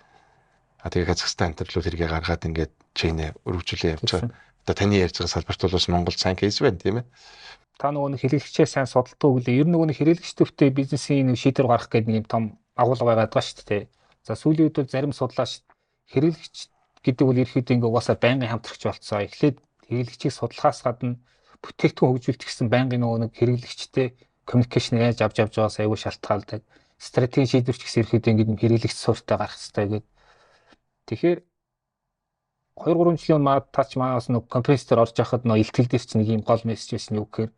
Тэгээ Казахстан интервью хэрэгээ гаргаад ингээд чейнэ өргөжүүлээ явж байгаа. Одоо таны ярьж байгаа салбарт бол бас Монгол сайн кейс байна тийм ээ. Та нөгөө хэрэглэгчээ сайн судалдаг үгүй. Ер нь нөгөө хэрэглэгч төвтэй бизнесийн нэг шийдвэр гаргах гэдэг нэг юм том агуулга байгаад байгаа шүү дээ. За сүүлийн үед бол зарим судлаач хэрэглэгч гэдэг бол ерөөхдөө ингээд угаасаа байнгын хамтрагч болцсон. Эхлээд хэрэглэгчийг судлахаас гадна бүтээгдэхүүн хөгжүүлэлт гэсэн байнгын нөгөө нэг хэрэглэгчтэй коммуникашн яаж авч байгаас аягүй шалтгаалдаг. Стратеги шийдвэрч гэсэн ерөөхдөө ингээд хэрэглэгч суурьтай гарах хэрэгтэй гэдэг. Тэгэхээр 2-3 жилийн өмнө тач манаас нэг компьютер орж яхад нөө илтгэл дээр чинь нэг юм гол мессеж байсан юу гэхээр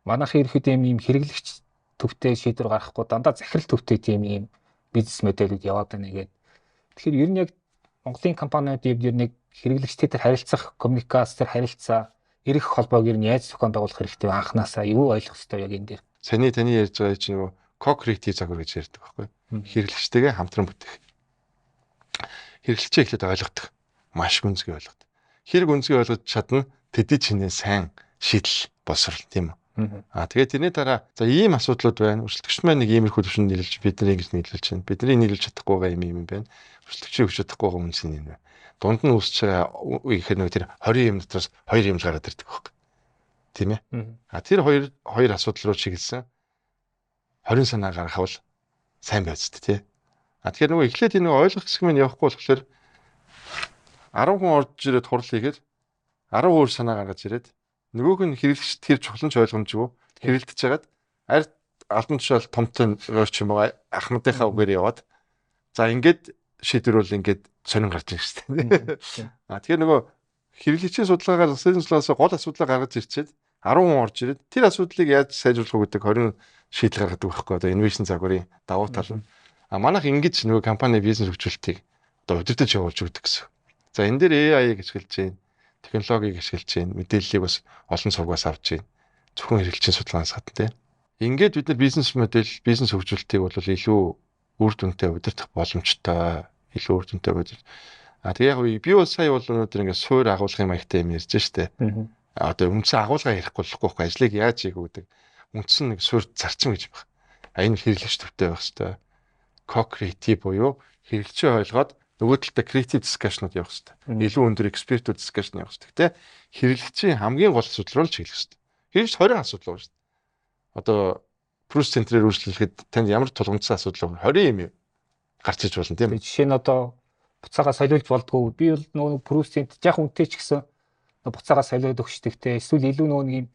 манайх ерөөхдөө юм хэрэглэгч төвтэй шийдвэр гаргахгүй дандаа захирал төвтэй тийм ийм бизнес модельүүд яваад байна гэдэг. Тэгэхээр ер нь яг Монголын компаниудын ер нь хэрэглэгчтэй харилцах, коммуникацээр харилцаа, эрх холбоог ер нь яаж зохион байгуулах хэрэгтэй вэ? Анханасаа юу ойлгох хэрэгтэй яг энэ дээр? Таны ярьж байгаа чинь нөгөө co-creative загвар гэж ярьдаг байхгүй. Хэрэглэгчтэйгээ хамтран бүтээх. Хэрэглэгчээ эхлээд ойлгодог. Маш гүнзгий ойлгодог. Хэрэг гүнзгий ойлгож чадна тэдний чинээ сайн шийдэл боловсрол тийм үү? Тэгээд тэрний дараа за ийм асуудлууд байна. Өрсөлдөгч маань нэг иймэрхүү төвшөнд нийлүүлж бидний ингэж нийлүүлж байна. Бидний нийлүүлж чадахгүй байгаа юм байна. Өрсөлдөгчийг өгч чадахгүй байгаа үнс нь энэ байна. Дунд нь үүсэж байгаа ихээр нөгөө тэр 20 юм дотроос 2 юм гараад ирдэг байхгүй. Тийм ээ. Тэр хоёр асуудал руу чиглэсэн 20 санаа гаргахвал сайн байц тий. Тэгэхээр нөгөө эхлээд энэ ойлгох хэсэг минь явахгүй болохоор 10 хүн орж ирээд хурал хийгээд 10 өөр санаа гаргаж ирээд нөгөөх нь хэрэглэгч тэр чухламж ойлгомжгүй хэрэгэлдэж хагаад ард албан тушаал томтой ч юм уу ахмадынхаа үгээр яваад за ингээд шийдвэрүүл ингээд сонин гарч ирж байна шүү дээ. Тэгэхээр нөгөө хэрэглэгчийн судалгаагаар засгийн судалгаас гол асуудлаа гаргаж ирчээд 10 хүн орж ирээд тэр асуудлыг яаж сайжруулах вэ гэдэг 20 шийдэл гаргадаг байхгүй одоо инновашн загварын давуу тал нь. Манайх ингэж нөгөө компани бизнес хөгжүүлэлтийг одоо удирдах явуулж өгдөг гэсэн. За энэ дээр AI-г ашиглаж байна, технологиг ашиглаж байна, мэдээллийг бас олон цугаас авч байна. Зөвхөн хэрэглэгчийн судалгаанаас гадна тийм. Ингээд бид нар бизнес модель, бизнес хөгжүүлэлтийг бол илүү үр дүнтэй удирдах боломжтой, илүү үр дүнтэй бодож. Тэгээ яг би бол сая бол өнөөдөр ингээд суур агуулгын маягтай юм ярьж штэ. Одоо үндсэн агуулга ярихгүй болохгүй ажлыг яаж хийх гэдэг. Үндсэн нэг суур зарчим гэж байна. Энэ хэрэглэгч төвтэй байх хэрэгтэй. Co-creative буюу хэрэглэгчээ ойлгоод нөгөө талдаа creative discussion-ууд явах хэрэгтэй. Илүү өндөр expert discussion явах хэрэгтэй. Гэтэ хэрэглэгчийн хамгийн гол асуудал руу л чиглэх хэрэгтэй. Хэрэглэгч 20 асуудал байна шүү дээ. Одоо Proof Center-ээр үйлчлэхэд танд ямар тулгымдсан асуудал вэ? 20 юм гарч иж болно тийм үү? Жишээ нь одоо буцаагаа солиулж болдгоо. Би бол нөгөө Proof Center яг үнэтэй ч гэсэн буцаагаа солиод өгчдөг те. Эсвэл илүү нөгөө нэг юм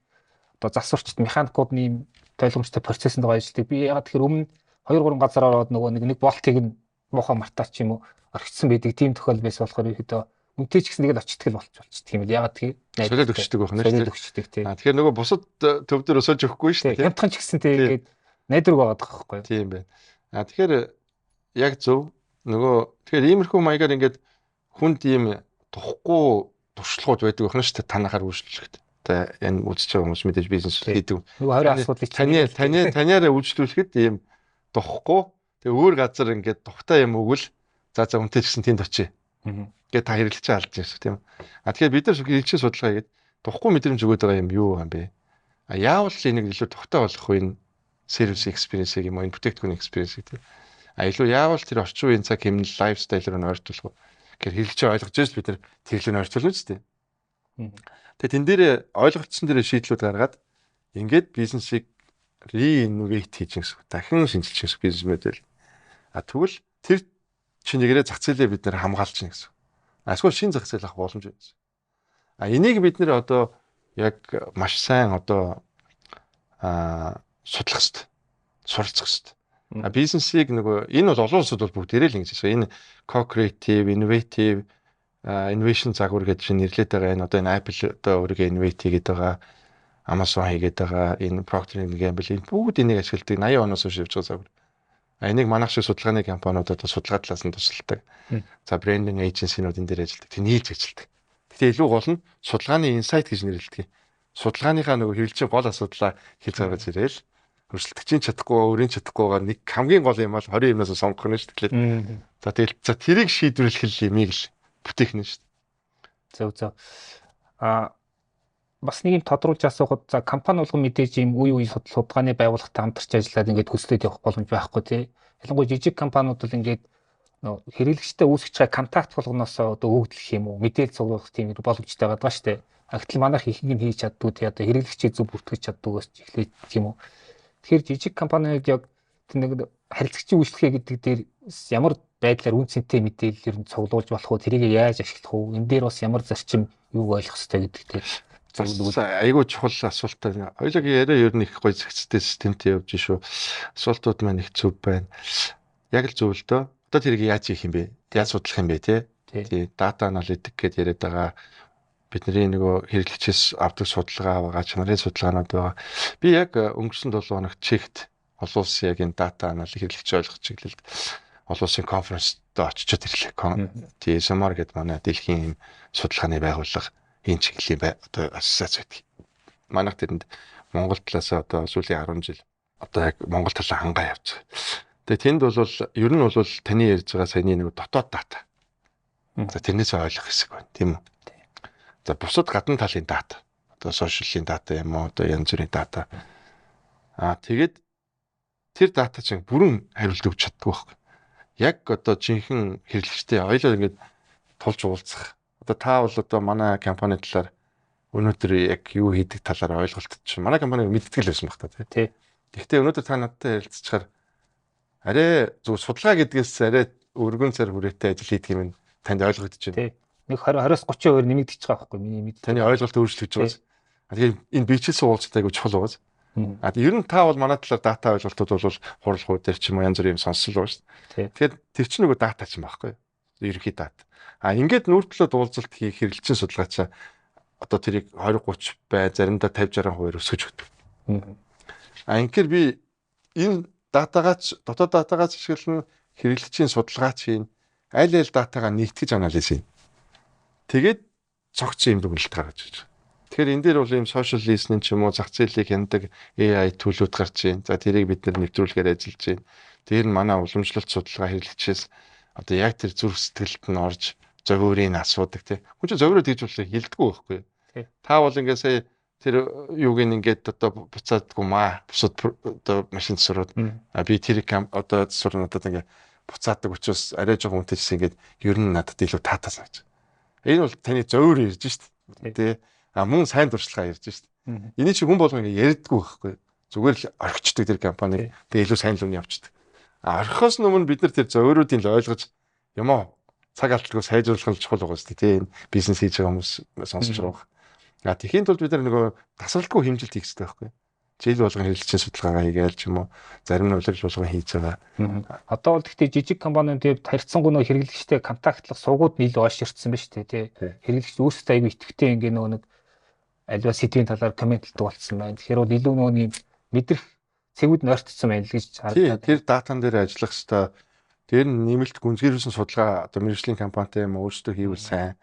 одоо засварчт механикууд нэм тойлгомжтой процессэнд байгаа ажилладаг. Би ягаад тэгэхээр өмнө 2-3 газар ороод нөгөө нэг болтыг нь муухай мартаач юм уу орхицсан байдаг тийм тохиол байсан болохоор ихэд үнтэй ч гэсэн тэгээд очтгол болчихчих юм л ягаад тэгэхээр солиод өгчдөг байх нэр солиод өгчдөг тийм. Тэгэхээр нөгөө бусад төвдөр өсөж өгөхгүй шүү дээ. Хямдхан ч гэсэн тэгээд найдварг байгаа байхгүй юу? Тийм байна. Тэгэхээр яг зөв нөгөө тэгэхээр иймэрхүү маягаар ингээд хүнд ийм тухгүй туршлагууд байдаг байх нь шүү дээ танахаар үйлчлэхэд. Одоо энэ үзэж байгаа хүмүүс мэдээж бизнес хийдэг. Нөгөө 20 асуудлыг таниараа үйлчлүүлэхэд ийм тухгүй тэгээ өөр газар ингээд тухтай юм өгвөл за үнтэй ч гэсэн тэнд очие. Ингээд та хэрэглэгчээ алдж ирсэн тийм. Тэгэхээр бид нар хэрэглэгчийн судалгаа хийгээд тухгүй мэдрэмж өгöd байгаа юм юу юм бэ? Яавал энийг илүү тухтай болгох вэ? Сервис экспириенсийг юм уу, бүтээгдэхүүн экспириенсийг тийм. Илүү яавал тэр орчин үеийн цаг хэмнэл лайфстайлаар нь ойртуулах вэ? Тэгэхээр хэрэглэгчээ ойлгож ирж бид нар тэглээ ойртуулна ч тийм. Тэгээ тэн дээр ойлголцсон дээр шийдлүүд гаргаад ингээд бизнесийг реинновейт хийж гэсэн. Дахин шинжилж гэсэн бизнес модель. Тэгвэл тэр чинийгээрээ зах зээлээ бид нэр хамгаалж чинь гэсэн. Эсвэл шин зах зээл авах боломж байна гэсэн. Энийг бид нэр одоо яг маш сайн одоо судлах хэрэгтэй. Суралцах хэрэгтэй. Бизнесийг нөгөө энэ бол олон улсууд бол бүгдээрээ л ингэж байна. Энэ co-creative, innovative, innovation загвар гэж нэрлэдэг байгаа. Энэ одоо энэ Apple одоо өөрийгөө innovate хийгээд байгаа. Amazon хийгээд байгаа. Энэ Procter & Gamble энэ бүгд энийг ашигладаг 80 оноос хойш явж байгаа загвар. Энийг манайх шиг судалгааны компаниуд одоо судалгаа талаас нь тусалдаг. За branding agency-нууд энэ дээр ажилладаг. Тэг нийлж ажилладаг. Гэтэ илүү гол нь судалгааны insight гэж нэрлэдэг. Судалгааныхаа нөгөө хэрэглэгчийн гол асуудлаа хэлж гаргаж ирээл өрсөлдөгчийн чадахгүй, өөрийн чадахгүйгээр нэг хамгийн гол юм бол 20 юмнаас сонгох нь шүү дээ. За тэгэл тэрийг шийдвэрлэх юмыг л бүтээх нь шүү дээ. Зөв. Бас нэг юм тодруулж асуухад за компани болгон мэдээж юм үе судалгааны байгууллагатай хамтарч ажиллаад ингээд хөслөд явах боломж байхгүй тий. Ялангуяа жижиг компаниуд бол ингээд хэрэглэгчтэй үүсгэж байгаа контакт болгоноос одоо өгөгдлөх юм уу мэдээлэл цуглуулах тийм боломжтой байгаа шүү дээ. Гэтэл манайх ихэнх нь хийж чаддгүй тий одоо хэрэглэгчийг зөв бүртгэж чаддгүйгээс эхлээд тийм үү. Тэгэхээр жижиг компаниуд яг нэг харилцагчийн үйлчлэгээ гэдэг дээр ямар байдлаар үнцэнтэй мэдээлэл ер нь цуглуулж болох уу тэрийг яаж ашиглах уу энэ дээр бас ямар зарчим юуг ойлгох хэрэгтэй гэдэг дээр айгуу чухал асуултаа. Хоёулаа яриа ер нь их гоё зэгцтэй системтэй явж шүү. Асуултууд маань их зөв байна. Яг л зөв л дөө. Одоо тэрийг яаж хийх юм бэ? Яаж судлах юм бэ те? Тий, data analytic гэдээ яриад байгаа. Бидний нөгөө хэрэглэгчээс авдаг судалгаа байгаа, чанарын судалгаанууд байгаа. Би яг өнгөрсөн 7 хоногт чигт олон улсын яг энэ дата анализ хэрэглэгч ойлгох чиглэлд олон улсын конференцд очичод ирлээ. TSMR гэдэг манай дэлхийн судалгааны байгууллага энэ чиглэлийн одоо ассоциац байдаг. Манайх тэрэнд Монгол талаас одоо сүүлийн 10 жил одоо яг Монгол талаа хангаа явж байгаа. Тэгээ тэнд бол ер нь бол таны ярьж байгаа саяны нэг дотоод дата. За тэрнээс ойлгох хэсэг байна, тийм үү? За бусад гадна талын дата. Одоо сошиалын дата юм уу, одоо янз бүрийн дата. Тэгээд тэр дата чинь бүрэн хариулт өгч чаддаг байхгүй. Яг одоо жинхэнэ хэрэглэгчтэй ойлоо ингээд тулж уулзах. Одоо та бол одоо манай компани талаар өнөөдөр яг юу хийдэг талаар ойлголт чинь манай компаниг мэддэг л байсан баг та тий. Гэхдээ өнөөдөр та надтай ярилцчихаар арай зөв судалгаа гэдгээс арай өргөн цар хүрээтэй ажил хийдэг юм танд ойлгогдож байна. Тий. Нэг 20-20-30% нэмэгдэж байгаа байхгүй миний мэд. Таны ойлголт өөрчлөгдөж байгаа. Тэгэхээр энэ бичсэн уулзалт айгу чухал байгаа. Ер нь та бол манай талаар дата ойлголтууд бол хурал хуу дээр ч юм уу янз бүрийн сонссол байгаа шүү дээ. Тэгэхээр тэр чинь нөгөө дата ч юм байхгүй. Ерөнхий дата. Ингээд нүүртлээд уулзалт хийх хэрэглэгчийн судалгаачаа одоо тэрийг 20-30 бай заримдаа 50-60% өсгөж өгдөг. Инхээр би энэ датагаач дотоод датагаач ашиглан хэрэглэгчийн судалгаач хийн аль датагаа нэгтгэж анализ хийн. Тэгээд цогцсон юм дүгнэлт гаргаж ирж байгаа. Тэгэхээр энэ дээр бол ийм social listening ч юм уу зах зээлийг хяндаг AI төлөвлөд гарч ийн. За тэрийг бид нэвтрүүлгээр ажиллаж байна. Тэр нь манай уламжлалт судалгаа хэрэглэгчээс одоо яг тэр зүрх сэтгэлд нь орж зовиорыг асуудаг тий. Хүн чинь зовиороо тэгж болох хилдэггүй байхгүй. Та бол ингээ сая тэр юуг ингээд одоо буцаадгүй маа бусад одоо машин сурууд би тэр одоо сурна одоо ингээ буцаадаг учраас арай жоохон үнэтэйс ингээд ер нь надад илүү таатай санаж. Энэ бол таны зовиор ирж шít тий. Мөн сайн туршлагаа ярьж шít. Эний чи хүн болгоо ингээ ярьдаггүй байхгүй. Зүгээр л орхичдаг тэр компани. Тэгээ илүү сайн л өмнө явчихдаг. Орхихоос өмнө бид нар тэр зовиоруудыг л ойлгож юм уу цаг алдалгүй сайжруулах нь чухал байгаа шүү дээ. Тийм бизнес хийж байгаа хүмүүс сонсож байгаа. Тэхийн тулд бид нар нөгөө тасралтгүй хэмжилт хийх хэрэгтэй байхгүй. Жил болгон хэрэглэгчийн судалгаагаа хийгээл ч юм уу зарим нь удирдал болгон хийж байгаа. Одоо бол гэхдээ жижиг компаниуд харьцангуй нөгөө хэрэглэгчтэй контактлах сувгууд нь илүү ойширцсан ба шүү дээ. Хэрэглэгч өөрсдөө аягүй итгэвтэй ингээ нөгөө нэг альва сэдвийн талаар комментлдэг болсон байна. Тэгэхээр бол илүү нөгөө юм мэдрэх цэгүүд нь ойртсон байна л гэж харагдаад. Тэр датан дээр ажиллах хэрэгтэй. Тэр нь нэмэлт гүнзгийрүүлсэн судалгаа одоо мэргэжлийн компанитай юм өөрсдөө хийвэл сайн.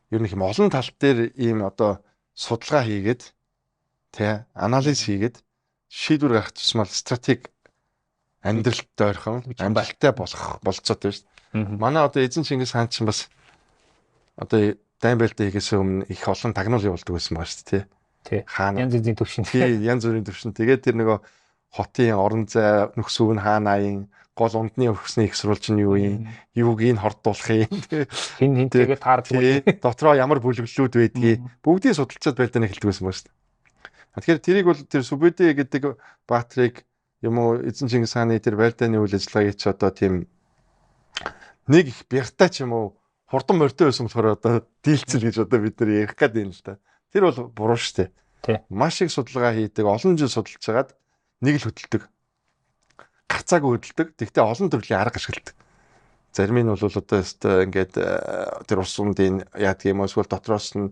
Ер нь юм олон тал дээр ийм одоо судалгаа хийгээд тэ анализ хийгээд шийдвэр гаргах тусмал стратеги амьдралд ойрхон амжилттай болох болцоод байна шүү дээ. Манай одоо эзэн Чингис хаан ч бас одоо дайн байлтаа хийхээс өмнө их олон тагнуул явуулдаг байсан байгаа шүү дээ тий. Хаана янз бүрийн төвшин. Тий, янз бүрийн төвшин. Тэгээд тэр нөгөө хотын орон зай нөхсөв нь хаанаа гол ундны өгснээ их сурвалж нь юу юм? Юуг ин хордуулах юм? Хин тэгээд таардаг. Дотроо ямар бүлэглэлүүд байдгийг бүгдийг судалцаад байлдааны хэлдэг байсан ба шүү дээ. Тэгэхээр тэрийг бол тэр Сүбэдэ гэдэг баатрийг юм уу эзэн Чингис хааны тэр байлдааны үйл ажиллагааг ч одоо тийм нэг их бяртай ч юм уу хурдан морьтой байсан болохоор одоо дийлцэл гэж одоо бид нар ярих гээд байна л да. Тэр бол буруу шүү дээ. Маш их судалгаа хийдэг, олон жил судалж хагаад нэг л хөдөлдөг. Гарцаагүй хөдөлдөг. Тэгтээ олон төрлийн арга ашигладаг. Зарим нь бол одоо ингээд тэр ус сундын яадаг юм уу эсвэл дотроос нь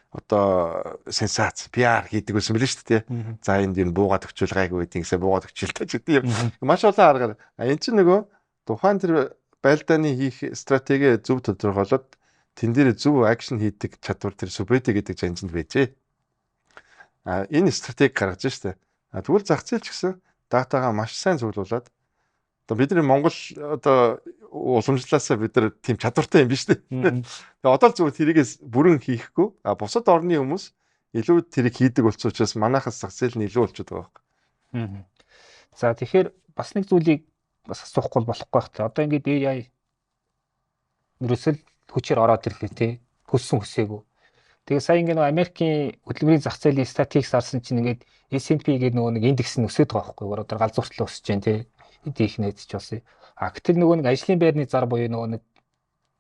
одоо сенсац PR хийдэг байсан билээ шүү дээ. За энд юм буугаад өгчүүл гайгүй гэдэг гэсэн буугаад өгчүүл тач гэдэг юм. Маш олон аргаар. Энд чинь нөгөө тухайн тэр байлдааны хийх стратеги зөв тодорхойлоод тэн дээр зөв акшн хийдэг чадвар тэр Сүбэдэ гэдэг жанжинд байжээ. Энэ стратеги гаргаж штэ. Тэгвэл зах зээл ч гэсэн датагаа маш сайн зөвлүүлээд одоо бидний Монгол одоо уламжлалаасаа бид нар тийм чадвартай юм биш үү? Тэгээ одоо л зөвхөн тэрийгээс бүрэн хийхгүй бусад орны хүмүүс илүү тэрийг хийдэг болсон учраас манайхаас зах зээл нь илүү болчиход байгаа юм. За тэгэхээр бас нэг зүйлийг бас асуухгүй болохгүй байх та. Одоо ингээд AI ерөөсөл хүчээр ороод ирлээ тий. Хөссөн хөсээгүү. Тэгээ сая ингээд Америкийн хөдөлмөрийн зах зээлийн статистикс харсан чинь ингээд S&P гэдэг нөгөө нэг индекс нь өсөд байгаа байхгүй юу? Одоо галзууртлаа өсөж जैन тий. Эдийнх найдаж болсон. Гэтэл нөгөө нэг ажлын байрны зар буюу нөгөө нэг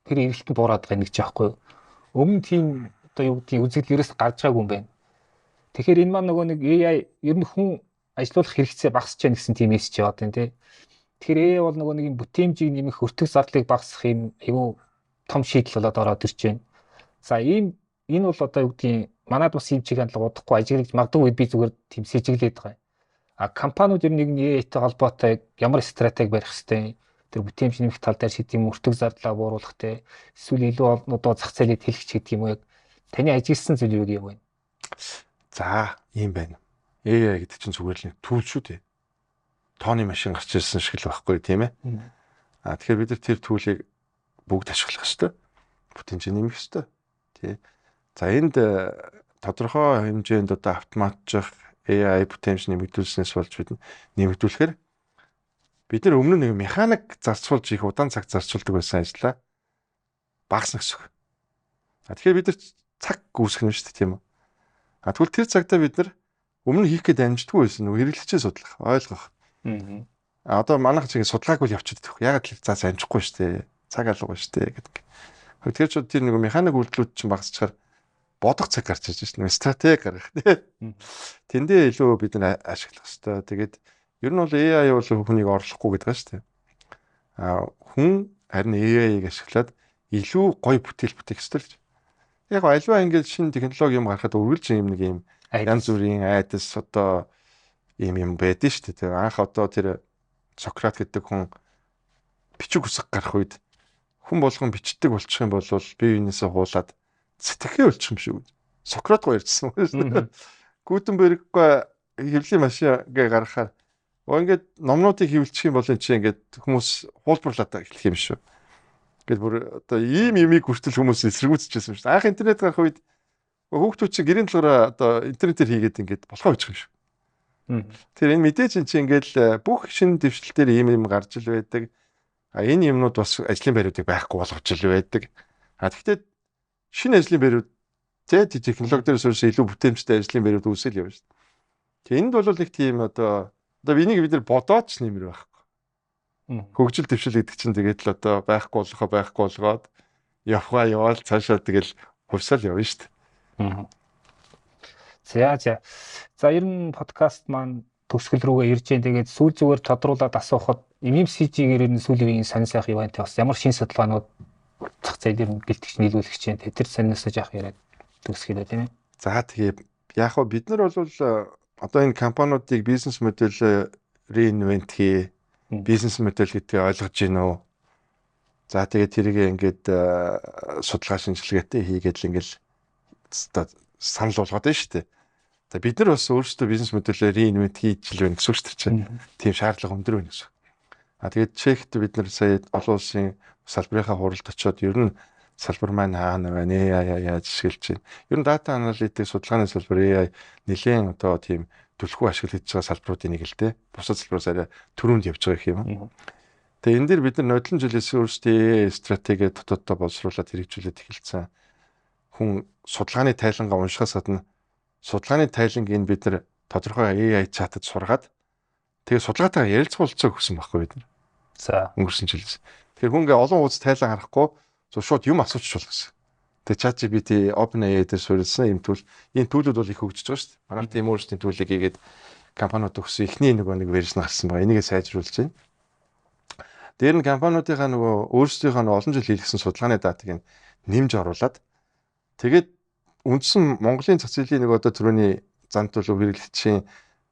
тэр эргэлтэнд буураад байгаа нэг ч аахгүй юу? Өмнө тийм одоо юу гэдгийг үзэгдэл ерөөс гарч байгаагүй юм байна. Тэгэхээр энэ маань нөгөө нэг AI ер нь хүн ажилуулах хэрэгцээ багасч байна гэсэн тийм эсэж яваад байна тий. Тэгэхээр AI бол нөгөө нэг юм бүтээмжийг нэмэх өртөг зардлыг багасгах юм айгүй том шийдэл болоод ороод ирж байна. За энэ бол одоо юу гэдгийг манад бас ийм чиг хандлага удахгүй ажиглаж магадгүй би зүгээр тийм сэжиглээд байгаа юм. компаниуд ер нь нэг AI-тэй холбоотой ямар стратеги барих хэвтэй тэр бүтээмж нэмэх тал дээр шийдэм өртөг зардлаа бууруулах те эсвэл илүү олон зах зээлийг хэлэх гэдэг юм уу яг таны ажигласан зүйл юу юм бэ? За ийм байна. AI гэдэг чинь зүгээр л нэг түүл шүү дээ. Тооны машин гарч ирсэн шиг л байхгүй тийм ээ. Тэгэхээр бид нар тэр түүлийг бүгд ашиглах ёстой. Бүтээмжээ нэмэх ёстой. Тий. За энд тодорхой хэмжээнд одоо автоматжих AI бүтээмж нэмэгдүүлснээс болж бид нэмэгдүүлэхээр бид нар өмнө нэг механик зарцуулж их удаан цаг зарцуулдаг байсан ажлаа багасна гэсэн. Тэгэхээр бид нар цаг үүсгэнэ шүү дээ тийм үү. Тэгвэл тэр цагтаа бид нар өмнө хийх гээд амждаггүй байсан нөгөө хэрэглэгчээ судлах, ойлгох. Одоо манайх чинь судалгаагүй явчихдаг. Ягаад л заас амжихгүй шүү дээ. Цаг алга шүү дээ гэдэг. Тэгэхээр ч тэр нөгөө механик үйлдэлүүд чинь багасчихаар бодох цаг гарч ирж байна. Стратеги гаргах тийм. Тэндээ илүү бид нар ашиглах хэрэгтэй. Тэгээд ер нь бол AI бол хүнийг орлохгүй гэдэг ба шүү дээ. Хүн харин AI-г ашиглаад илүү гоё бүтээл бүтээх ёстой л. Яг альва ингээд шинэ технологи юм гарахад үргэлж юм нэг юм янз бүрийн айдас одоо юм байдэн шүү дээ. Анх одоо тэр Сократ гэдэг хүн бичиг үсэг гарах үед хүн болгон бичдэг болчих юм бол бие биенээсээ хуулаад сэтгэхээ болчих юм шүү. Сократ гоё ярьсан юм. Гутенберггүй хэвлэлийн машин гээ гаргахаар ингээд номнуудыг хэвлчих юм бол энэ чинь ингээд хүмүүс хуулбарлаад эхлэх юм шүү. Ингээд бүр одоо ийм юмыг хүртэл хүмүүс эсэргүүцчихсэн шүү. Анх интернет гарах үед хүүхдүүд чинь гэрийн талаараа одоо интернетээр хийгээд ингээд болохоо бичих юм шүү. Тэр энэ мэдээж энэ чинь ингээд бүх шинэ дэвшлэлтээр ийм юм гарч ил байдаг. Энэ юмнууд бас ажлын байруудыг байхгүй болгож ил байдаг. Тэгэхдээ шинэ ажлын байрууд технологи дээр суурьсан илүү бүтээмжтэй ажлын байрууд үүсэл явна шүү. Тэгээ энд бол нэг тийм одоо энийг бид нар бодоод ч нэмэр байхгүй. Хөгжил дэвшил гэдэг чинь тэгээд л одоо байхгүй болгоод яваад цаашаа тэгэл хувьсаал явна шүү дээ. За ер нь подкаст маань төгсгөл рүүгээ ирж जैन. Тэгээд сүүл зүгээр тодруулаад асуухад MMCG-гээр ер нь сүүлийн сонь сайх ивэнт бас ямар шин судалгаанууд зах зээлээр нь бэлтгэж нийлүүлэх чинь тэр сонноосоо яах яриад төгсгөлөө тийм ээ. За тэгээ яг хөө бид нар бол одоо энэ компаниудыг бизнес модель reinvent хий, бизнес модель гэдгийг ойлгож байна уу? За тэгээ тэрийг ингээд судалгаа шинжилгээтэй хийгээд л ингээд санал болгоод байна шүү дээ. За бид нар бас өөрсдөө бизнес модель reinvent хийж л байна гэсэн үг шүү дээ. Тийм шаардлага өндөр байна гэсэн. Тэгээд чект бид нар сая олон улсын салбарынхаа хуралд очиод ер нь салбар маань хаана байна, яаж ашиглаж байна. Ер нь дата аналитик судалгааны салбар AI нэлээд одоо тийм түлхүү ашиглаж байгаа салбаруудын нэг л дээ. Бусад салбараас арай түрүүнд явж байгаа юм. Тэгээ энэ дэр бид нар нодлон жилээс өөрсдөө стратеги дотооддоо боловсруулаад хэрэгжүүлээд эхэлсэн. Хүн судалгааны тайлангаа уншихаас гадна судалгааны тайлангийг бид нар тодорхой AI чатад сургаад тэгээ судалгаатайгаа ярилцуулцаа өгсөн байхгүй бид нар. За өнгөрсөн жилээс. Тэгэхээр хүн ингээ олон ууц тайлан харахгүй шууд юм асуучих бол гэсэн. Тэгээ ChatGPT OpenAI дээр суурилсан юм түүл. Энэ түүлүүд бол их хөгжиж байгаа шүү дээ. Манай тийм өөрсдийн түүлийг хийгээд компаниуд өгсөн эхний нэг версн гарсан байгаа. Энийгээ сайжруулж байна. Дээр нь компаниудынхаа нөгөө өөрсдийнхөө олон жил хийлгэсэн судалгааны датыг нэмж оруулад тэгээд үндсэн Монголын зах зээлийн нэг одоо түрүүний зан төлөв хэрэглэгчийн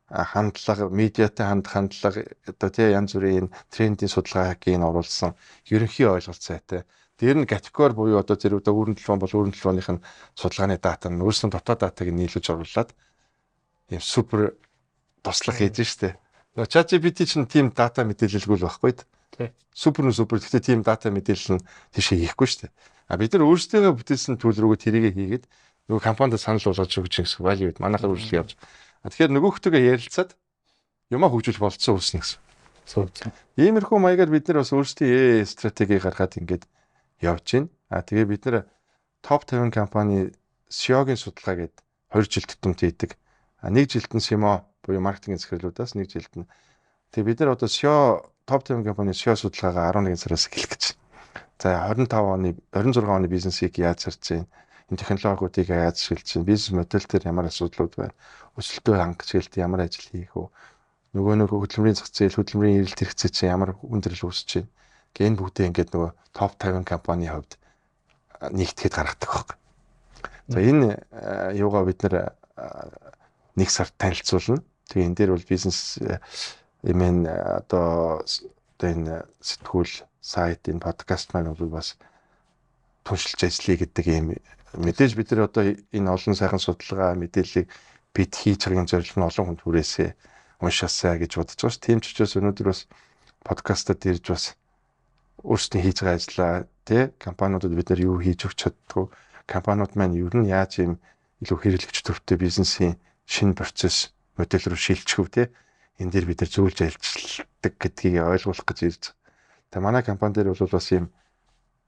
хандлага, медиатай хандлага одоо тий янз бүрийн трендийн судалгааг оруулсан ерөнхий ойлголт сайтай. Дээр нь категори буюу одоо зэрэг одоо өрн телефон бол өрн телефоных нь судалгааны дата нь өөрсдөө дотоод датаг нийлүүлж оруулаад ийм супер туслах хийж штэ. Нөгөө ChatGPT чинь тийм дата мэдээлэлгүй л байхгүй. Тий. Супер гэхдээ тийм дата мэдээлэл нь тийшээ хийхгүй штэ. Бид нар өөрсдөө бүтээсэн түүл рүүгээ тэрийг хийгээд нөгөө компанид санал болгож өгч гэсэн value бид манайхаар үргэлжлэх явж. Тэгэхээр нөгөөхтөөгөө ярилцаад юмаа хөгжүүлэх болцсон үүснэ гэсэн. Иймэрхүү маягаар бид нар бас өөрсдөө стратеги гаргаад ингээд явж байна. Тэгээ бид нар топ 50 компани SEO-гийн судалгаа гээд 2 жил тутамд хийдэг. Нэг жилд нь SEO буюу маркетингийн захирлуудаас нэг жилд нь. Тэгээ бид нар одоо SEO топ 50 компани SEO судалгаагаа 11 сараас эхлэх гэж. За 26 оны бизнесийг яаж зарж байна? Энэ технологиудыг яаж ашиглаж байна? Бизнес модель дээр ямар асуудлууд байна? Өсөлтөө хангалттай ямар ажил хийх вэ? Нөгөө хөдөлмөрийн зах зээл, хөдөлмөрийн эрэлт хэрэгцээ чинь ямар хүндрэл үүсэж байна? Энэ бүгдээ ингээд нөгөө топ 50 компанийн хувьд нэгтгэхэд гаргадаг байхгүй. За энэ юугаа бид нэр нэг сард танилцуулна. Тэгээ энэ дээр бол бизнес эмэн одоо энэ сэтгүүл сайт энэ подкаст маань бол бас түншилж ажиллая гэдэг юм. Мэдээж бид нар одоо энэ олон сайхан судалгаа мэдээллийг бид хийж байгаагийн зорилго нь олон хүнд хүрээсэй, уншаасаа гэж бодож байгаа ш. Тийм ч учраас өнөөдөр бас подкастад ирж бас өөрсдөө хийж байгаа ажлаа тий компаниудад бид нар юу хийж өгч чаддгүй, компаниуд маань ер нь яаж ийм илүү хэрэглэгч төвтэй бизнесийн шинэ процесс модель руу шилжих вэ тий энэ дээр бид нар зөвлөж ажилладаг гэдгийг ойлгуулах гэж ирж байгаа. Тэгээ манай компани дээр бол бас ийм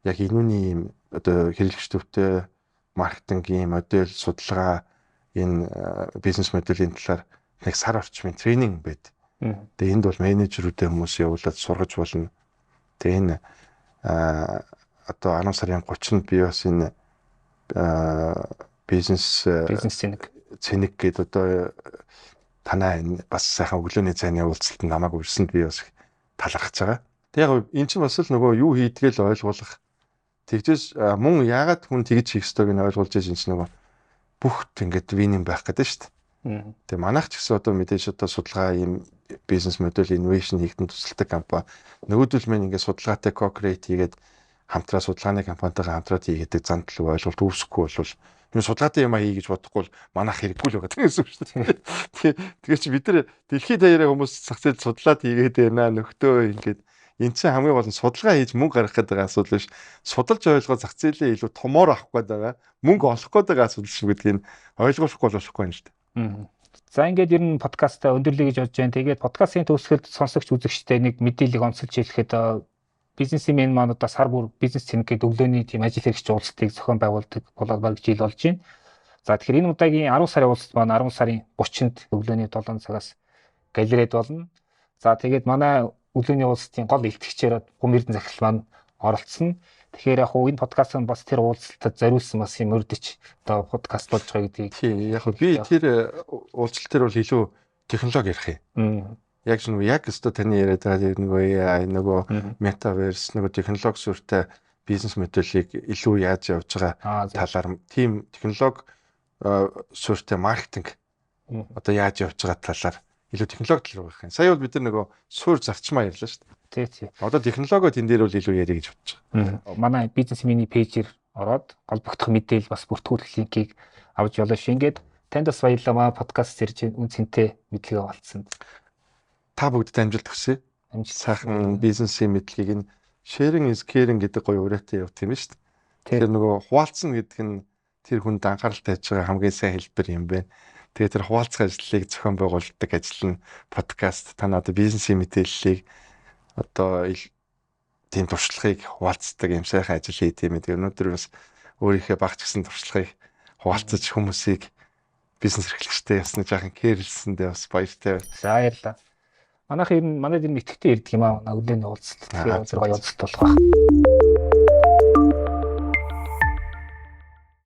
яг энүүний ийм одоо хэрэглэгч төвтэй маркетингийн модель судалгаа энэ бизнес моделийн талаар нэг сар орчмын тренинг байд. Тэгээ энд бол менежерүүдээ хүмүүс явуулаад сургаж болно. Тэгээ энэ одоо 10 сарын 30-нд би бас энэ бизнес цэник гэдэг одоо танаа энэ бас сайхан өглөөний цайны уулзалтанд намайг урьсанд би бас талархаж байгаа. Тэг яг эн чинь бас л нөгөө юу хийдгээл ойлгуулах. Тэгжээс мөн яагаад хүн тэгж хийх ёстойг нь ойлгуулж байгаа чинь нөгөө бүгд ингээд вининг байх гэдэг шүү дээ. Тэг манайх ч гэсэн одоо мэдээж одоо судалгаа ийм бизнес модель инновашн хийхтэн тусалдаг компани. Нөгөөдөл мэн ингээд судалгаатай co-create хийгээд хамтраа судалгааны компанитайгаа хамтраад хийгээд зандал ойлголт үүсэхгүй бол юм судалгаатай юм хий гэж бодохгүй бол манайх хэрэггүй л байгаа гэсэн үг шүү дээ. Тэгэхээр чи бид нар дэлхийд даяараа хүмүүс зах зээл судлаад хийгээд байна нөхдөө ингээд энэ чинь хамгийн гол нь судалгаа хийж мөнгө гаргах гэдэг асуудал биш. Судалж ойлгоо зах зээлээ илүү томоор авах гээд байгаа. Мөнгө олох гээд байгаа асуудал шүү гэдгийг ойлгуулахгүй болохгүй юм шүү дээ. За ингээд ер нь подкастаа өндөрлөе гэж бодож байна. Тэгээд подкастын төгсгөлд сонсогч үзэгчтэй нэг мэдээлэл онцолж хэлэхэд бизнесмен маань одоо сар бүр бизнес цэник гэдэг өглөөний тийм ажил хэрэгч уулзалтыг зохион байгуулдаг болоод баг жил болж байна. За тэгэхээр энэ удаагийн 10 сарын уулзалт маань 10 сарын 30-нд өглөөний 7 цагаас галерейд болно. За тэгээд манай өглөөний уулзалтын гол илтгэгчээр Гүм Эрдэнэ захирал маань оролцсон. Тэгэхээр яг энэ подкастын бас тэр уулзалтад зориулсан бас юм өрдөж одоо подкаст болж байгаа гэдгийг. Тийм яг би тэр уулзалт дээр бол илүү технологи ярих юм. Яг ч яг өстө таны яриад байгаа нөгөө AI нөгөө metaverse нөгөө технологи сүртэй бизнес модельийг илүү яаж явж байгаа талаар тийм технологи сүртэй маркетинг одоо яаж явж байгаа талаар илүү технологи талаар байх юм. Сая бол бид нар нөгөө суур зарчмаа ярьлаа шүү дээ. Тий. Одоо технологиуд энэ дээр бол илүү яриа гэж бодож байгаа. Манай бизнесмений пэйжээр ороод холбогдох мэдээлэл бас бүртгүүлэх линкийг авч явлаа шингээд танд бас баярлалаа. Подкаст ирж үнцэнтэй мэдлэгээ олцсон. Та бүгд амжилт хүсье. Сайхан бизнесийн мэдлэгийг нь sharing is caring гэдэг гоё ураатай явт юм шүү дээ. Тэгэхээр нөгөө хуваалцсан гэдэг нь тэр хүнд анхаарал тавьж байгаа хамгийн сайн хэлбэр юм байна. Тэгээд тэр хуваалцах ажлыг зохион байгуулдаг ажил нь подкаст. Та надад бизнесийн мэдээллийг одоо тийм туршлагыг хуваалцдаг юм сайхан ажил хийх юм. Тэгээд өнөөдөр бас өөрийнхөө багч гисэн туршлагыг хуваалцаж хүмүүсийг бизнес эрхлэгчтэй ясна жаахан кэрлсэндээ бас баяртай байна. За баярлалаа. Манайд ер нь итгэвчтэй ирдэг юм аа. Өглөөний уулзалт. Тэгэхээр гоё уулзалт болох байх.